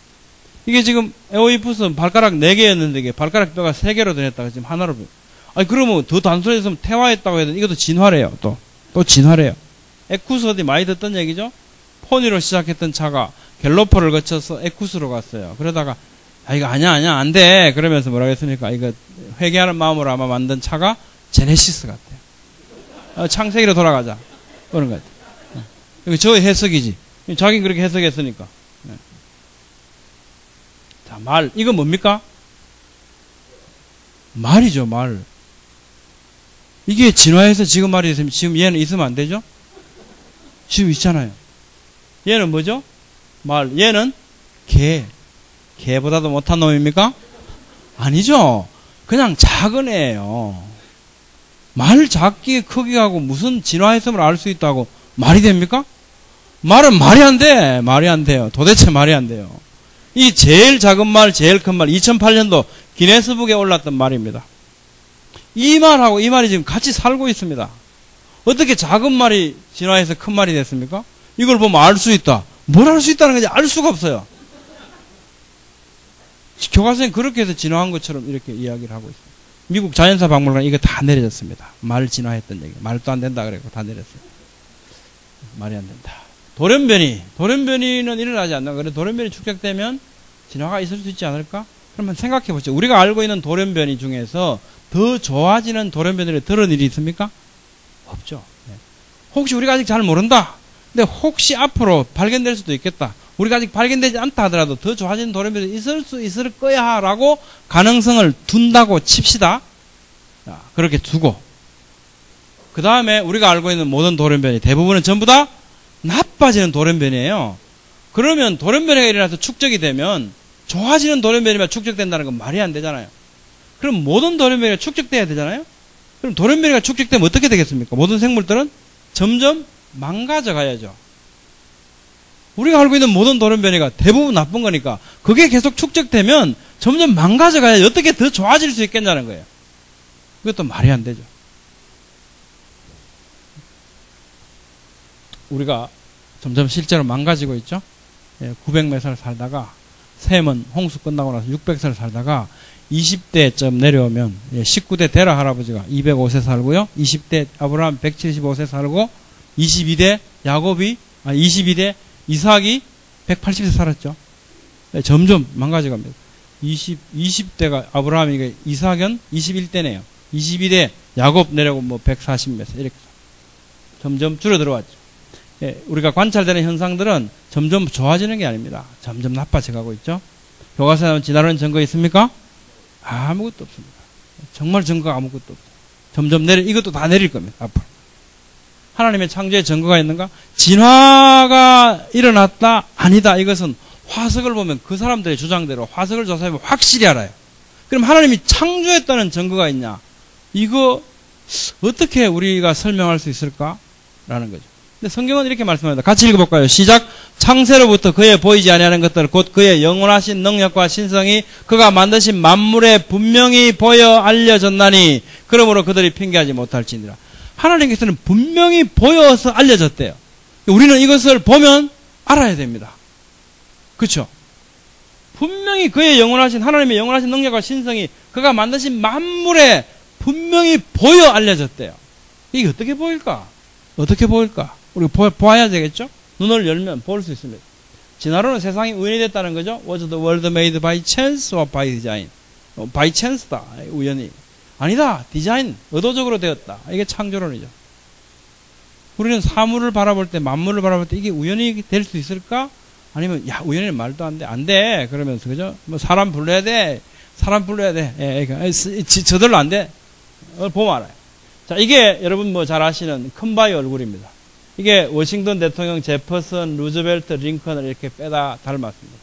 이게 지금 에오이푸스는 발가락 4개였는데 이게 발가락 뼈가 3개로 변했다가 지금 하나로 변. 아니 그러면 더 단순했으면 태화했다고 해도 이것도 진화래요. 또 진화래요. 에쿠스 어디 많이 듣던 얘기죠? 포니로 시작했던 차가 갤로퍼를 거쳐서 에쿠스로 갔어요. 그러다가 이거 아니야 안 돼. 그러면서 뭐라고 했습니까? 이거 회개하는 마음으로 아마 만든 차가 제네시스 같아요. 창세기로 돌아가자. 그런 것 같아요. 이거 저의 해석이지. 자기는 그렇게 해석했으니까. 자, 말. 이건 뭡니까? 말이죠, 말. 이게 진화해서 지금 말이 됐으면 지금 얘는 있으면 안 되죠? 지금 있잖아요. 얘는 뭐죠? 말. 얘는 개. 개보다도 못한 놈입니까? 아니죠. 그냥 작은 애예요. 말 작기 크기하고 무슨 진화했음을 알 수 있다고 말이 됩니까? 말은 말이 안 돼. 말이 안 돼요. 도대체 말이 안 돼요. 이 제일 작은 말, 제일 큰 말, 2008년도 기네스북에 올랐던 말입니다. 이 말하고 이 말이 지금 같이 살고 있습니다. 어떻게 작은 말이 진화해서 큰 말이 됐습니까? 이걸 보면 알 수 있다. 뭘 알 수 있다는 건지 알 수가 없어요. 교과서에 그렇게 해서 진화한 것처럼 이렇게 이야기를 하고 있습니다. 미국 자연사 박물관에 이거 다 내려졌습니다. 말 진화했던 얘기. 말도 안 된다 그래고 다 내렸어요. 말이 안 된다. 돌연변이는 일어나지 않나? 그래 돌연변이 축적되면 진화가 있을 수 있지 않을까? 그러면 생각해 보죠. 우리가 알고 있는 돌연변이 중에서 더 좋아지는 돌연변이를 들은 일이 있습니까? 없죠. 혹시 우리가 아직 잘 모른다. 근데 혹시 앞으로 발견될 수도 있겠다. 우리가 아직 발견되지 않다 하더라도 더 좋아지는 돌연변이 있을 수 있을 거야 라고 가능성을 둔다고 칩시다. 자, 그렇게 두고 그 다음에 우리가 알고 있는 모든 돌연변이 대부분은 전부 다 나빠지는 돌연변이에요. 그러면 돌연변이가 일어나서 축적이 되면 좋아지는 돌연변이만 축적된다는 건 말이 안 되잖아요. 그럼 모든 돌연변이가 축적돼야 되잖아요. 그럼 돌연변이가 축적되면 어떻게 되겠습니까? 모든 생물들은 점점 망가져 가야죠. 우리가 알고 있는 모든 돌연변이가 대부분 나쁜 거니까 그게 계속 축적되면 점점 망가져 가야 어떻게 더 좋아질 수 있겠냐는 거예요. 그것도 말이 안 되죠. 우리가 점점 실제로 망가지고 있죠. 900몇 살 살다가 샘은 홍수 끝나고 나서 600살 살다가 20대쯤 내려오면 19대 데라 할아버지가 205세 살고요. 20대 아브라함 175세 살고 22대 야곱이 22대 이삭이 180세 살았죠. 점점 망가져갑니다. 20대가 아브라함이 이삭은 21대네요. 22대 야곱 내려고 140몇 세 이렇게 점점 줄어들어왔죠. 우리가 관찰되는 현상들은 점점 좋아지는 게 아닙니다. 점점 나빠져 가고 있죠. 교과서에 나온 진화론 증거 있습니까? 아무것도 없습니다. 정말 증거가 아무것도 없어요. 점점 이것도 다 내릴 겁니다. 앞으로. 하나님의 창조에 증거가 있는가? 진화가 일어났다? 아니다. 이것은 화석을 보면 그 사람들의 주장대로 화석을 조사하면 확실히 알아요. 그럼 하나님이 창조했다는 증거가 있냐? 이거 어떻게 우리가 설명할 수 있을까? 라는 거죠. 근데 성경은 이렇게 말씀합니다. 같이 읽어볼까요? 시작. 창세로부터 그의 보이지 아니하는 것들 곧 그의 영원하신 능력과 신성이 그가 만드신 만물에 분명히 보여 알려졌나니 그러므로 그들이 핑계하지 못할지니라. 하나님께서는 분명히 보여서 알려졌대요. 우리는 이것을 보면 알아야 됩니다. 그렇죠? 분명히 그의 영원하신 하나님의 영원하신 능력과 신성이 그가 만드신 만물에 분명히 보여 알려졌대요. 이게 어떻게 보일까? 어떻게 보일까? 우리가 보아야 되겠죠? 눈을 열면 볼 수 있습니다. 진화론은 세상이 우연이 됐다는 거죠. Was the world made by chance or by design? by chance다. 우연히. 아니다. 디자인. 의도적으로 되었다. 이게 창조론이죠. 우리는 사물을 바라볼 때, 만물을 바라볼 때 이게 우연히 될 수 있을까? 아니면 야 우연히 말도 안 돼. 안 돼. 그러면서 그죠? 뭐 사람 불러야 돼. 사람 불러야 돼. 저절로 안 돼. 보면 알아요. 자, 이게 여러분 뭐 잘 아시는 큰바위 얼굴입니다. 이게 워싱턴 대통령, 제퍼슨, 루즈벨트, 링컨을 이렇게 빼다 닮았습니다.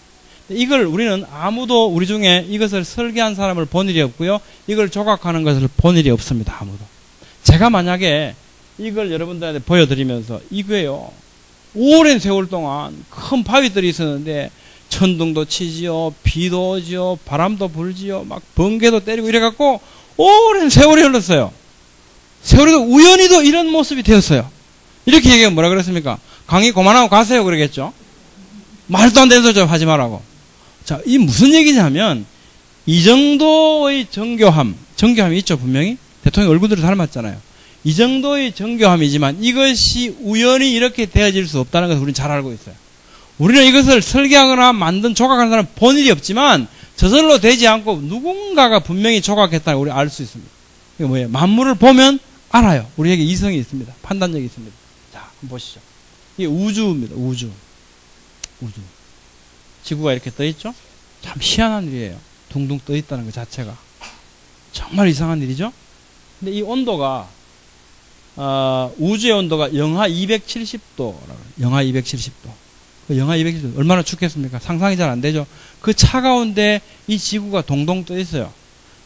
이걸 우리는 아무도 우리 중에 이것을 설계한 사람을 본 일이 없고요. 이걸 조각하는 것을 본 일이 없습니다. 아무도. 제가 만약에 이걸 여러분들한테 보여드리면서 이거예요. 오랜 세월 동안 큰 바위들이 있었는데 천둥도 치지요, 비도 오지요, 바람도 불지요, 막 번개도 때리고 이래갖고 오랜 세월이 흘렀어요. 세월에도 우연히도 이런 모습이 되었어요. 이렇게 얘기하면 뭐라 그랬습니까? 강의 그만하고 가세요 그러겠죠? 말도 안 되는 소리 좀 하지 말라고. 자, 이 무슨 얘기냐면 이 정도의 정교함이 있죠 분명히. 대통령 얼굴들을 닮았잖아요. 이 정도의 정교함이지만 이것이 우연히 이렇게 되어질 수 없다는 것을 우리는 잘 알고 있어요. 우리는 이것을 설계하거나 만든 조각하는 사람 본 일이 없지만 저절로 되지 않고 누군가가 분명히 조각했다는 걸 우리 알 수 있습니다. 이게 뭐예요? 만물을 보면 알아요. 우리에게 이성이 있습니다. 판단력이 있습니다. 자, 한번 보시죠. 이게 우주입니다. 우주. 지구가 이렇게 떠 있죠? 참 희한한 일이에요. 둥둥 떠 있다는 것 자체가. 정말 이상한 일이죠? 근데 이 온도가 우주의 온도가 영하 270도라고. 영하 270도. 영하 270도. 얼마나 춥겠습니까? 상상이 잘 안 되죠? 그 차가운데 이 지구가 동동 떠 있어요.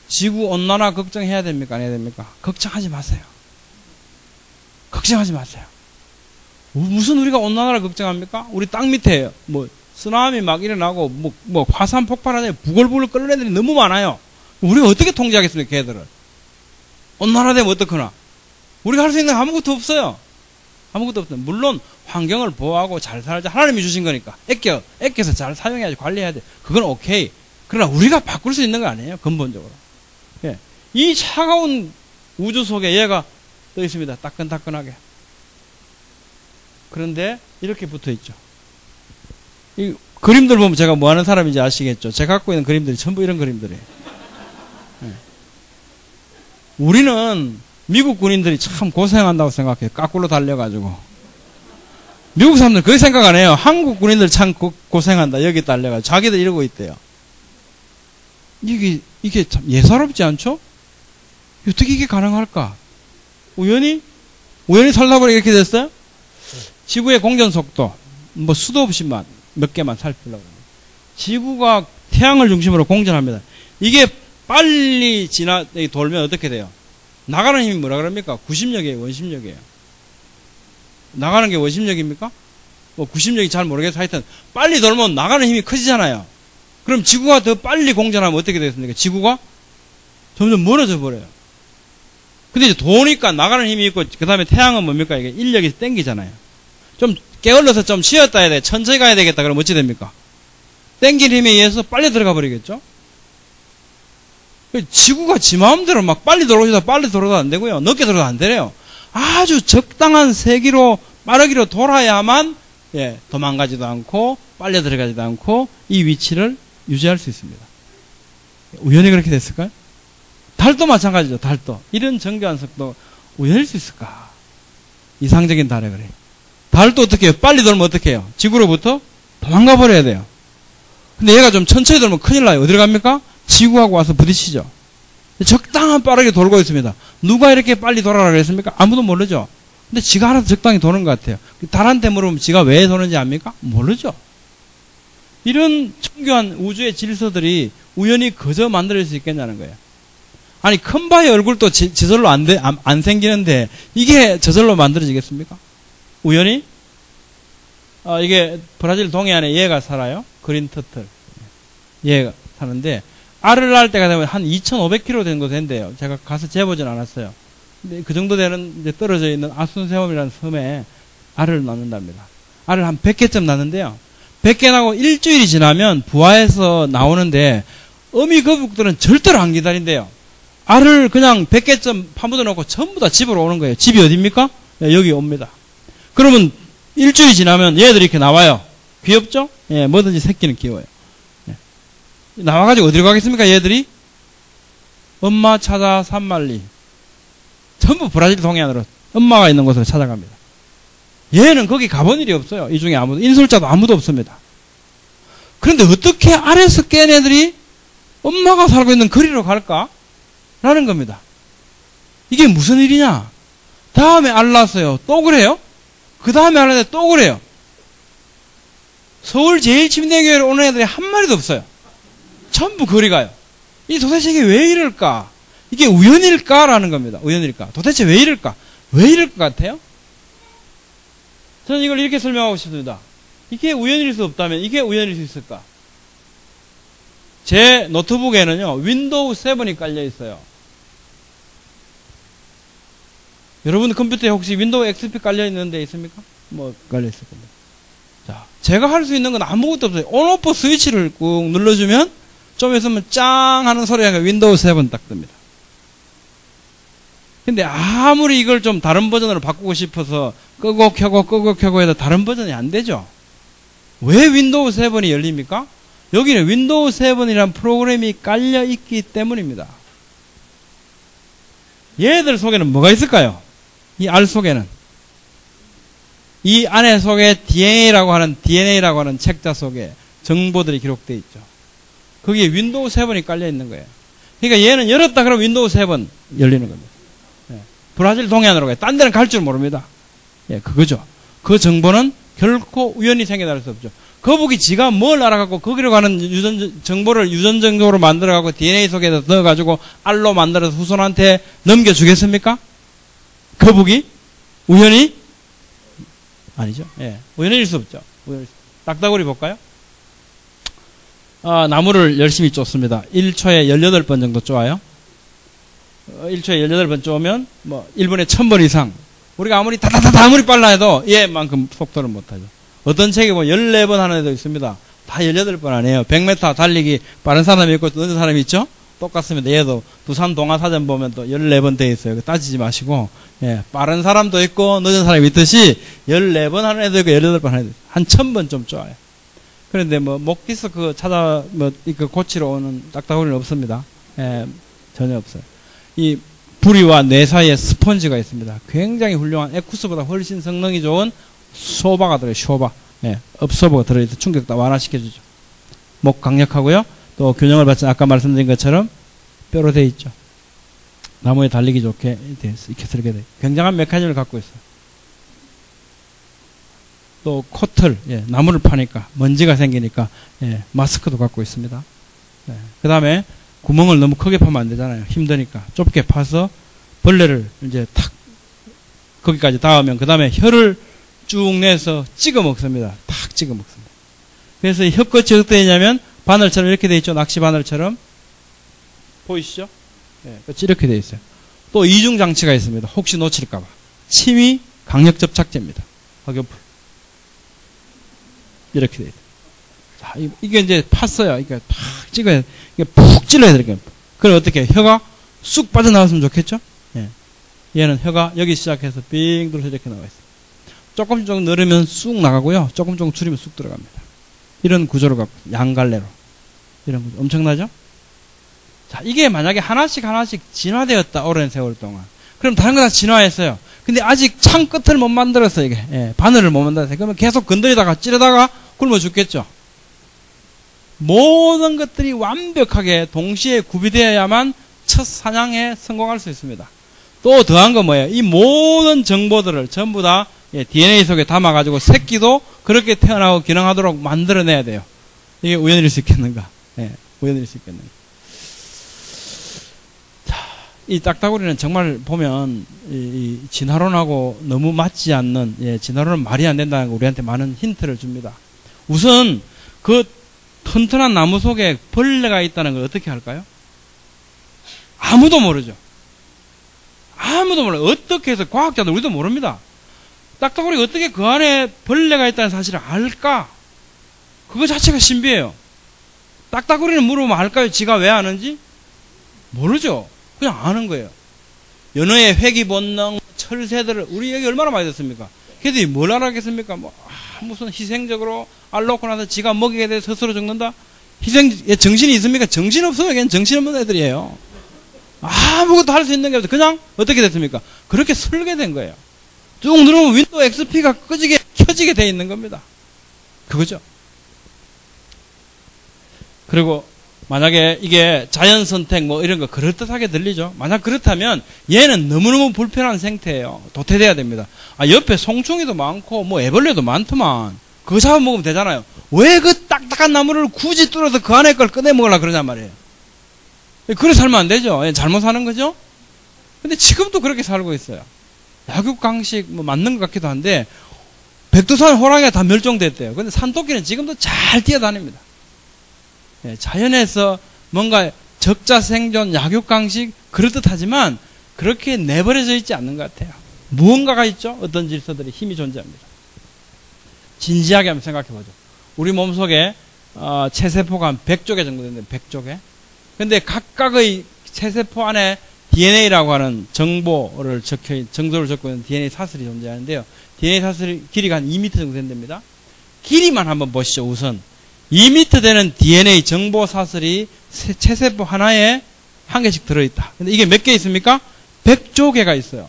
지구 온난화 걱정해야 됩니까? 안 해야 됩니까? 걱정하지 마세요. 걱정하지 마세요. 무슨 우리가 온난화를 걱정합니까? 우리 땅 밑에 쓰나미 막 일어나고 화산 폭발하냐 부글부글 끓는 애들이 너무 많아요. 우리가 어떻게 통제하겠습니까? 걔들을. 온난화되면 어떡하나? 우리가 할 수 있는 게 아무것도 없어요. 아무것도 없어요. 물론 환경을 보호하고 잘 살자. 하나님이 주신 거니까 애껴서 잘 사용해야지, 관리해야 돼. 그건 오케이. 그러나 우리가 바꿀 수 있는 거 아니에요. 근본적으로. 예. 이 차가운 우주 속에 얘가 떠 있습니다. 따끈따끈하게. 그런데 이렇게 붙어 있죠. 이 그림들 보면 제가 뭐 하는 사람인지 아시겠죠? 제가 갖고 있는 그림들이 전부 이런 그림들이에요. 예. 우리는 미국 군인들이 참 고생한다고 생각해요. 까꿀로 달려가지고. 미국 사람들 그렇게 생각 안 해요. 한국 군인들 참 고생한다. 여기 달려가지고. 자기들 이러고 있대요. 이게 참 예사롭지 않죠? 어떻게 이게 가능할까? 우연히 살다 보니 이렇게 됐어요? 지구의 공전 속도, 수도 없이 몇 개만 살피려고 합니다. 지구가 태양을 중심으로 공전합니다. 이게 빨리 돌면 어떻게 돼요? 나가는 힘이 뭐라 그럽니까? 구심력이에요, 원심력이에요. 나가는 게 원심력입니까? 90력이 잘 모르겠어요. 하여튼, 빨리 돌면 나가는 힘이 커지잖아요. 그럼 지구가 더 빨리 공전하면 어떻게 되겠습니까? 지구가 점점 멀어져 버려요. 근데 이제 도니까 나가는 힘이 있고, 그 다음에 태양은 뭡니까? 이게 인력이 땡기잖아요. 좀 게을러서 좀 쉬었다 해야 돼. 천천히 가야 되겠다. 그럼 어찌 됩니까? 땡긴 힘에 의해서 빨리 들어가 버리겠죠? 지구가 지 마음대로 빨리 돌아도 안 되고요. 늦게 돌아도 안 되래요. 아주 적당한 세기로 빠르기로 돌아야만 도망가지도 않고 빨려 들어가지도 않고 이 위치를 유지할 수 있습니다. 우연히 그렇게 됐을까요? 달도 마찬가지죠. 달도. 이런 정교한 속도 우연일 수 있을까? 이상적인 달에 그래요. 달도 어떻게 해요? 빨리 돌면 어떻게 해요? 지구로부터 도망가 버려야 돼요. 근데 얘가 좀 천천히 돌면 큰일 나요. 어디로 갑니까? 지구하고 와서 부딪히죠. 적당한 빠르게 돌고 있습니다. 누가 이렇게 빨리 돌아라 그랬습니까? 아무도 모르죠. 근데 지가 알아서 적당히 도는 것 같아요. 달한테 물으면 지가 왜 도는지 압니까? 모르죠. 이런 정교한 우주의 질서들이 우연히 그저 만들어질 수 있겠냐는 거예요. 아니, 큰 바위 얼굴도 저절로 안 생기는데 이게 저절로 만들어지겠습니까? 우연히? 이게 브라질 동해안에 얘가 살아요. 그린 터틀. 얘가 사는데 알을 낳을 때가 되면 한 2,500km 정도 된대요. 제가 가서 재보진 않았어요. 근데 그 정도 되는 이제 떨어져 있는 아순세움이라는 섬에 알을 낳는답니다. 알을 한 100개쯤 낳는데요. 100개 나고 일주일이 지나면 부화해서 나오는데 어미 거북들은 절대로 안 기다린대요. 알을 그냥 100개쯤 파묻어 놓고 전부 다 집으로 오는 거예요. 집이 어디입니까? 여기 옵니다. 그러면 일주일이 지나면 얘들이 이렇게 나와요. 귀엽죠? 예, 뭐든지 새끼는 귀여워요. 예. 나와가지고 어디로 가겠습니까? 얘들이? 엄마 찾아 산말리. 전부 브라질 동해안으로 엄마가 있는 곳으로 찾아갑니다. 얘는 거기 가본 일이 없어요. 이 중에 인솔자도 아무도 없습니다. 그런데 어떻게 알에서 깬 애들이 엄마가 살고 있는 거리로 갈까? 라는 겁니다. 이게 무슨 일이냐? 다음에 알 낳았어요. 또 그래요? 그 다음에 하는데 또 그래요. 서울 제일침대교회로 오는 애들이 한 마리도 없어요. 전부 거리 가요. 이 도대체 이게 왜 이럴까? 이게 우연일까라는 겁니다. 우연일까? 도대체 왜 이럴까? 왜 이럴 것 같아요? 저는 이걸 이렇게 설명하고 싶습니다. 이게 우연일 수 없다면 이게 우연일 수 있을까? 제 노트북에는요, 윈도우 7이 깔려 있어요. 여러분 컴퓨터에 혹시 윈도우 XP 깔려 있는 데 있습니까? 뭐, 깔려 있을 겁니다. 자, 제가 할 수 있는 건 아무것도 없어요. 온오프 스위치를 꾹 눌러주면 좀 있으면 짱 하는 소리가 윈도우 7 딱 뜹니다. 근데 아무리 이걸 좀 다른 버전으로 바꾸고 싶어서 끄고 켜고 해도 다른 버전이 안 되죠. 왜 윈도우 7이 열립니까? 여기는 윈도우 7이라는 프로그램이 깔려 있기 때문입니다. 얘들 속에는 뭐가 있을까요? 이 R 속에는 이 안에 속에 DNA라고 하는 책자 속에 정보들이 기록되어 있죠. 거기에 윈도우 7이 깔려 있는 거예요. 그러니까 얘는 열었다 그러면 윈도우 7 열리는 겁니다. 예. 브라질 동해안으로 가요. 딴 데는 갈 줄 모릅니다. 예, 그거죠. 그 정보는 결코 우연히 생겨날 수 없죠. 거북이 지가 뭘 알아갖고 거기로 가는 정보를 유전 정보로 만들어갖고 DNA 속에다 넣어가지고 R로 만들어서 후손한테 넘겨주겠습니까? 거북이? 우연히? 아니죠. 예. 우연일 수 없죠. 딱따구리 볼까요? 나무를 열심히 쫓습니다. 1초에 18번 정도 쪼아요. 1초에 18번 쪼으면, 1분에 1000번 이상. 우리가 아무리 아무리 빨라 해도 얘만큼 속도를 못하죠. 어떤 책에 보면 14번 하는 애도 있습니다. 다 18번 안 해요. 100m 달리기 빠른 사람이 있고 늦은 사람이 있죠? 똑같습니다. 얘도 부산 동화사전 보면 또 14번 돼 있어요. 따지지 마시고, 예, 빠른 사람도 있고 늦은 사람이 있듯이 14번 하는 애도 있고 18번 하는 애도 있어요. 한 1000번 좀 쪼아요. 그런데 목디스크 이거 고치러 오는 딱따구리는 없습니다. 예, 전혀 없어요. 이 부리와 뇌 사이에 스펀지가 있습니다. 굉장히 훌륭한 에쿠스보다 훨씬 성능이 좋은 쇼바가 들어요. 쇼바. 예, 업소버가 들어있어 충격도 완화시켜주죠. 목 강력하고요. 또 균형을 받지 아까 말씀드린 것처럼 뼈로 되어 있죠. 나무에 달리기 좋게 이렇게 설계돼. 굉장한 메커니즘을 갖고 있어요. 또 코틀, 예, 나무를 파니까 먼지가 생기니까 예, 마스크도 갖고 있습니다. 예, 그 다음에 구멍을 너무 크게 파면 안 되잖아요. 힘드니까 좁게 파서 벌레를 이제 탁 거기까지 닿으면 그 다음에 혀를 쭉 내서 찍어 먹습니다. 탁 찍어 먹습니다. 그래서 혀끝이 어떻게 되냐면 바늘처럼 이렇게 돼 있죠. 낚시 바늘처럼 보이시죠? 예, 끝이 이렇게 돼 있어요. 또 이중 장치가 있습니다. 혹시 놓칠까봐. 침이 강력 접착제입니다. 화교풀 이렇게 돼 있어요. 자, 이게 이제 팠어요. 이게 탁 찍어야 이게 푹 찔러야 되니까. 그럼 어떻게 혀가 쑥 빠져나왔으면 좋겠죠? 예. 얘는 혀가 여기 시작해서 빙 돌아서 이렇게 나와 있어요. 조금 늘으면 쑥 나가고요. 조금 줄이면 쑥 들어갑니다. 이런 구조를 갖고 양갈래로 이런 구조 엄청나죠? 자, 이게 만약에 하나씩 진화되었다 오랜 세월 동안. 그럼 다른 거 다 진화했어요. 근데 아직 창 끝을 못 만들었어요. 이게 예, 바늘을 못 만들었어요. 그러면 계속 건드리다가 찌르다가 굶어 죽겠죠. 모든 것들이 완벽하게 동시에 구비되어야만 첫 사냥에 성공할 수 있습니다. 또 더한 건 뭐예요? 이 모든 정보들을 전부 다 DNA 속에 담아가지고 새끼도 그렇게 태어나고 기능하도록 만들어내야 돼요. 이게 우연일 수 있겠는가? 예, 우연일 수 있겠는가? 자, 이 딱따구리는 정말 보면 이 진화론하고 너무 맞지 않는, 예, 진화론은 말이 안 된다는 거 우리한테 많은 힌트를 줍니다. 우선 그 튼튼한 나무 속에 벌레가 있다는 걸 어떻게 할까요? 아무도 모르죠. 아무도 몰라요. 어떻게 해서 과학자들 우리도 모릅니다. 딱따구리가 어떻게 그 안에 벌레가 있다는 사실을 알까? 그거 자체가 신비해요. 딱따구리는 물어보면 알까요? 지가 왜 아는지? 모르죠. 그냥 아는 거예요. 연어의 회귀 본능, 철새들을 우리 얘기 얼마나 많이 듣습니까? 걔들이 뭘 알았겠습니까? 무슨 희생적으로 알 놓고 나서 지가 먹이게 돼 스스로 죽는다? 정신이 있습니까? 정신 없어요. 걔는 정신 없는 애들이에요. 아무것도 할 수 있는 게 없어요. 그냥 어떻게 됐습니까? 그렇게 설계된 거예요. 쭉 누르면 윈도우 XP가 켜지게 돼 있는 겁니다. 그거죠. 그리고 만약에 이게 자연 선택 뭐 이런 거 그럴듯하게 들리죠. 만약 그렇다면 얘는 너무너무 불편한 생태예요. 도태돼야 됩니다. 아, 옆에 송충이도 많고 뭐 애벌레도 많더만 그거 잡아먹으면 되잖아요. 왜 그 딱딱한 나무를 굳이 뚫어서 그 안에 걸 꺼내 먹으려고 그러냔 말이에요. 그래 살면 안 되죠. 잘못 사는 거죠. 근데 지금도 그렇게 살고 있어요. 약육강식 뭐 맞는 것 같기도 한데 백두산 호랑이가 다 멸종됐대요. 근데 산토끼는 지금도 잘 뛰어다닙니다. 자연에서 뭔가 적자 생존, 약육강식 그럴듯하지만 그렇게 내버려져 있지 않는 것 같아요. 무언가가 있죠. 어떤 질서들이 힘이 존재합니다. 진지하게 한번 생각해보죠. 우리 몸속에 체세포가 한 100조개 정도 되는데 100조개. 근데 각각의 체세포 안에 DNA라고 하는 정보를 적혀 있는 DNA 사슬이 존재하는데요. DNA 사슬이 길이가 한 2m 정도 된답니다. 길이만 한번 보시죠. 우선 2m 되는 DNA 정보 사슬이 체세포 하나에 한 개씩 들어있다. 근데 이게 몇 개 있습니까? 100조개가 있어요.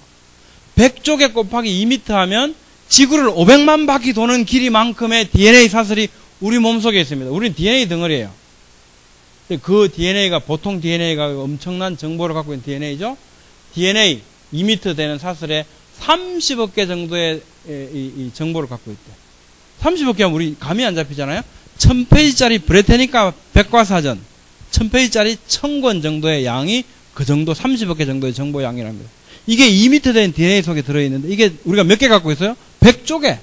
100조개 곱하기 2m 하면 지구를 500만 바퀴 도는 길이만큼의 DNA 사슬이 우리 몸속에 있습니다. 우리는 DNA 덩어리예요. 그 DNA가 보통 DNA가 엄청난 정보를 갖고 있는 DNA죠. DNA 2m 되는 사슬에 30억 개 정도의 이 정보를 갖고 있대. 30억 개면 우리 감이 안 잡히잖아요. 1000페이지짜리 브레테니카 백과사전 1000페이지짜리 1000권 정도의 양이 그 정도 30억 개 정도의 정보 양이랍니다. 이게 2m 된 DNA 속에 들어있는데 이게 우리가 몇 개 갖고 있어요? 100조개.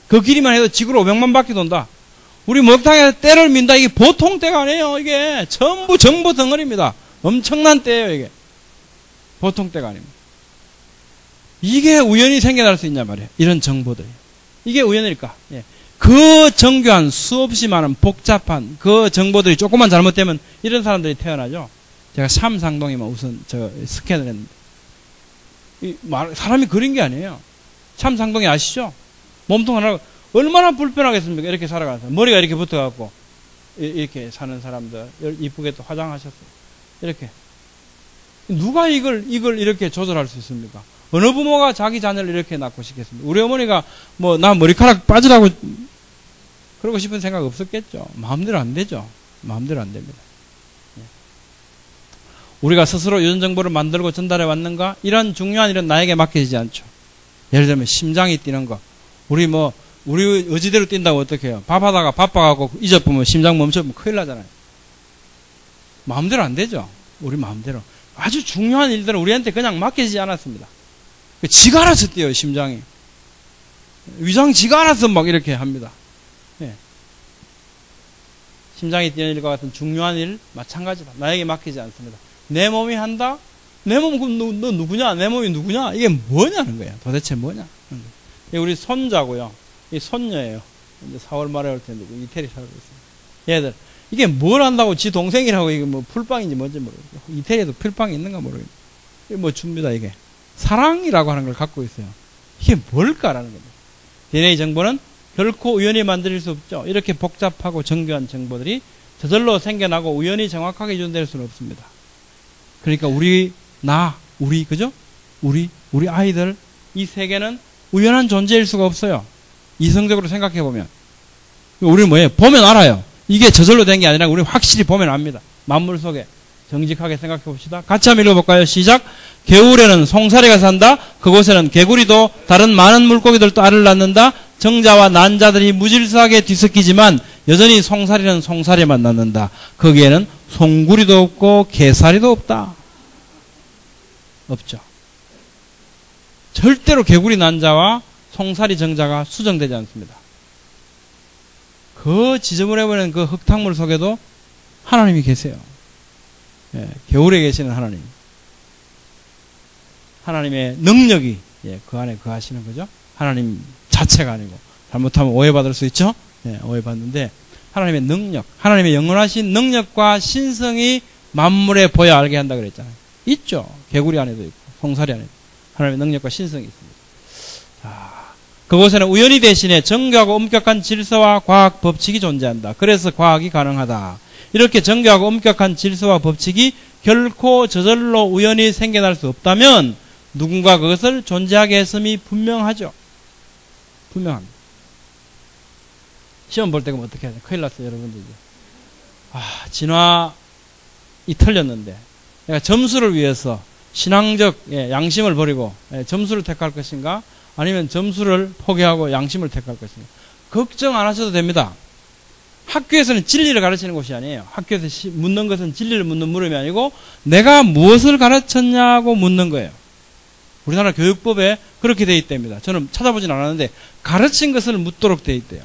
그 길이만 해도 지구를 500만 바퀴 돈다. 우리 목욕탕에 때를 민다. 이게 보통 때가 아니에요. 이게 전부 정보 덩어리입니다. 엄청난 때예요. 이게 보통 때가 아닙니다. 이게 우연히 생겨날 수 있냐 말이에요. 이런 정보들이. 이게 우연일까? 예. 그 정교한 수없이 많은 복잡한 그 정보들이 조금만 잘못되면 이런 사람들이 태어나죠. 제가 참상동이면 우선 저 스캔을 했는데 사람이 그린 게 아니에요. 참상동이 아시죠? 몸통 하나 얼마나 불편하겠습니까? 이렇게 살아가서 머리가 이렇게 붙어갖고 이렇게 사는 사람들 이쁘게 또 화장하셨어요. 이렇게 누가 이걸 이렇게 조절할 수 있습니까? 어느 부모가 자기 자녀를 이렇게 낳고 싶겠습니까? 우리 어머니가 뭐 나 머리카락 빠지라고 그러고 싶은 생각 없었겠죠. 마음대로 안 되죠. 마음대로 안 됩니다. 우리가 스스로 이런 정보를 만들고 전달해 왔는가? 이런 중요한 일은 나에게 맡겨지지 않죠. 예를 들면 심장이 뛰는 거. 우리 의지대로 뛴다고 어떻게 해요? 밥하다가 바빠갖고 잊어보면 심장 멈춰보면 큰일 나잖아요. 마음대로 안 되죠. 우리 마음대로. 아주 중요한 일들은 우리한테 그냥 맡겨지지 않았습니다. 지가 알아서 뛰어요, 심장이. 위장 지가 알아서 막 이렇게 합니다. 예. 심장이 뛰는 일과 같은 중요한 일, 마찬가지다. 나에게 맡기지 않습니다. 내 몸이 한다? 내 몸, 너 누구냐? 내 몸이 누구냐? 이게 뭐냐는 거야. 도대체 뭐냐? 우리 손자고요. 이 손녀예요. 이제 4월 말에 올 텐데, 이태리 살고 있어요. 얘들. 이게 뭘 한다고 지 동생이라고 이게 뭐 풀빵인지 뭔지 모르겠어요. 이태리에도 풀빵이 있는가 모르겠어요. 이게 뭐 줍니다, 이게. 사랑이라고 하는 걸 갖고 있어요. 이게 뭘까라는 겁니다. DNA 정보는 결코 우연히 만들 수 없죠. 이렇게 복잡하고 정교한 정보들이 저절로 생겨나고 우연히 정확하게 유전될 수는 없습니다. 그러니까 그죠? 우리 아이들, 이 세계는 우연한 존재일 수가 없어요. 이성적으로 생각해보면. 우리는 뭐예요? 보면 알아요. 이게 저절로 된 게 아니라 우리 확실히 보면 압니다. 만물 속에. 정직하게 생각해 봅시다. 같이 한번 읽어볼까요? 시작. 겨울에는 송사리가 산다. 그곳에는 개구리도 다른 많은 물고기들도 알을 낳는다. 정자와 난자들이 무질서하게 뒤섞이지만 여전히 송사리는 송사리만 낳는다. 거기에는 송구리도 없고 개사리도 없다. 없죠. 절대로 개구리 난자와 송사리 정자가 수정되지 않습니다. 그 지저분해버리는 그 흙탕물 속에도 하나님이 계세요. 예, 겨울에 계시는 하나님. 하나님의 능력이 그 안에 거하시는 거죠. 하나님 자체가 아니고 잘못하면 오해받을 수 있죠. 예, 오해받는데 하나님의 능력, 하나님의 영원하신 능력과 신성이 만물에 보여 알게 한다 그랬잖아요. 있죠. 개구리 안에도 있고 송사리 안에도 하나님의 능력과 신성이 있습니다. 자, 그곳에는 우연히 대신에 정교하고 엄격한 질서와 과학 법칙이 존재한다. 그래서 과학이 가능하다. 이렇게 정교하고 엄격한 질서와 법칙이 결코 저절로 우연히 생겨날 수 없다면 누군가 그것을 존재하게 했음이 분명하죠. 분명합니다. 시험 볼 때 그럼 어떻게 하냐. 큰일 났어요, 여러분들. 진화 틀렸는데 내가 점수를 위해서 신앙적 양심을 버리고 점수를 택할 것인가 아니면 점수를 포기하고 양심을 택할 것인가 걱정 안 하셔도 됩니다. 학교에서는 진리를 가르치는 곳이 아니에요. 학교에서 묻는 것은 진리를 묻는 물음이 아니고 내가 무엇을 가르쳤냐고 묻는 거예요. 우리나라 교육법에 그렇게 돼 있답니다. 저는 찾아보진 않았는데 가르친 것을 묻도록 돼 있대요.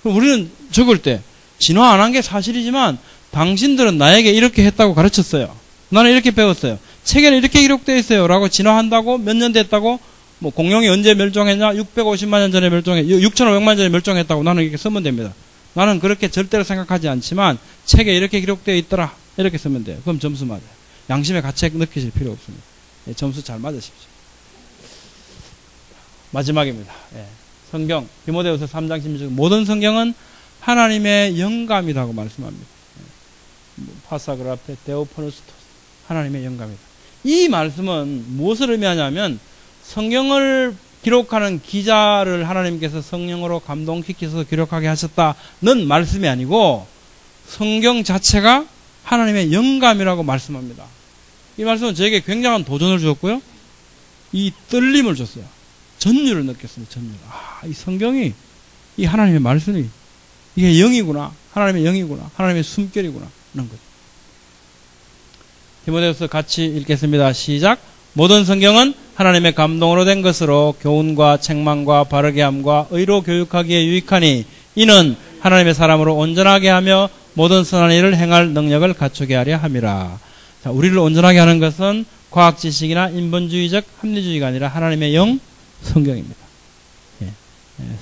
그럼 우리는 적을 때 진화 안 한 게 사실이지만 당신들은 나에게 이렇게 했다고 가르쳤어요. 나는 이렇게 배웠어요. 책에는 이렇게 기록되어 있어요. 라고 진화한다고 몇 년 됐다고 뭐 공룡이 언제 멸종했냐 650만 년 전에 멸종했 6,500만 년 전에 멸종했다고 나는 이렇게 쓰면 됩니다. 나는 그렇게 절대로 생각하지 않지만 책에 이렇게 기록되어 있더라 이렇게 쓰면 돼요. 그럼 점수 맞아요. 양심의 가책 느끼실 필요 없습니다. 점수 잘 맞으십시오. 마지막입니다. 성경 디모데후서 3장 16절 모든 성경은 하나님의 영감이라고 말씀합니다. 파사그라페 데오포누스토스 하나님의 영감이다. 이 말씀은 무엇을 의미하냐면 성경을 기록하는 기자를 하나님께서 성령으로 감동시켜서 기록하게 하셨다는 말씀이 아니고 성경 자체가 하나님의 영감이라고 말씀합니다. 이 말씀은 저에게 굉장한 도전을 주었고요. 이 떨림을 줬어요. 전율을 느꼈습니다. 전율. 이 성경이 이 하나님의 말씀이 이게 영이구나. 하나님의 영이구나. 하나님의 숨결이구나. 하는 거죠. 디모데후서 같이 읽겠습니다. 시작. 모든 성경은 하나님의 감동으로 된 것으로 교훈과 책망과 바르게 함과 의로 교육하기에 유익하니 이는 하나님의 사람으로 온전하게 하며 모든 선한 일을 행할 능력을 갖추게 하려 함이라. 자, 우리를 온전하게 하는 것은 과학 지식이나 인본주의적 합리주의가 아니라 하나님의 영 성경입니다.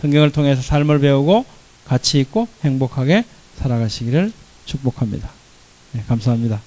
성경을 통해서 삶을 배우고 가치 있고 행복하게 살아가시기를 축복합니다. 감사합니다.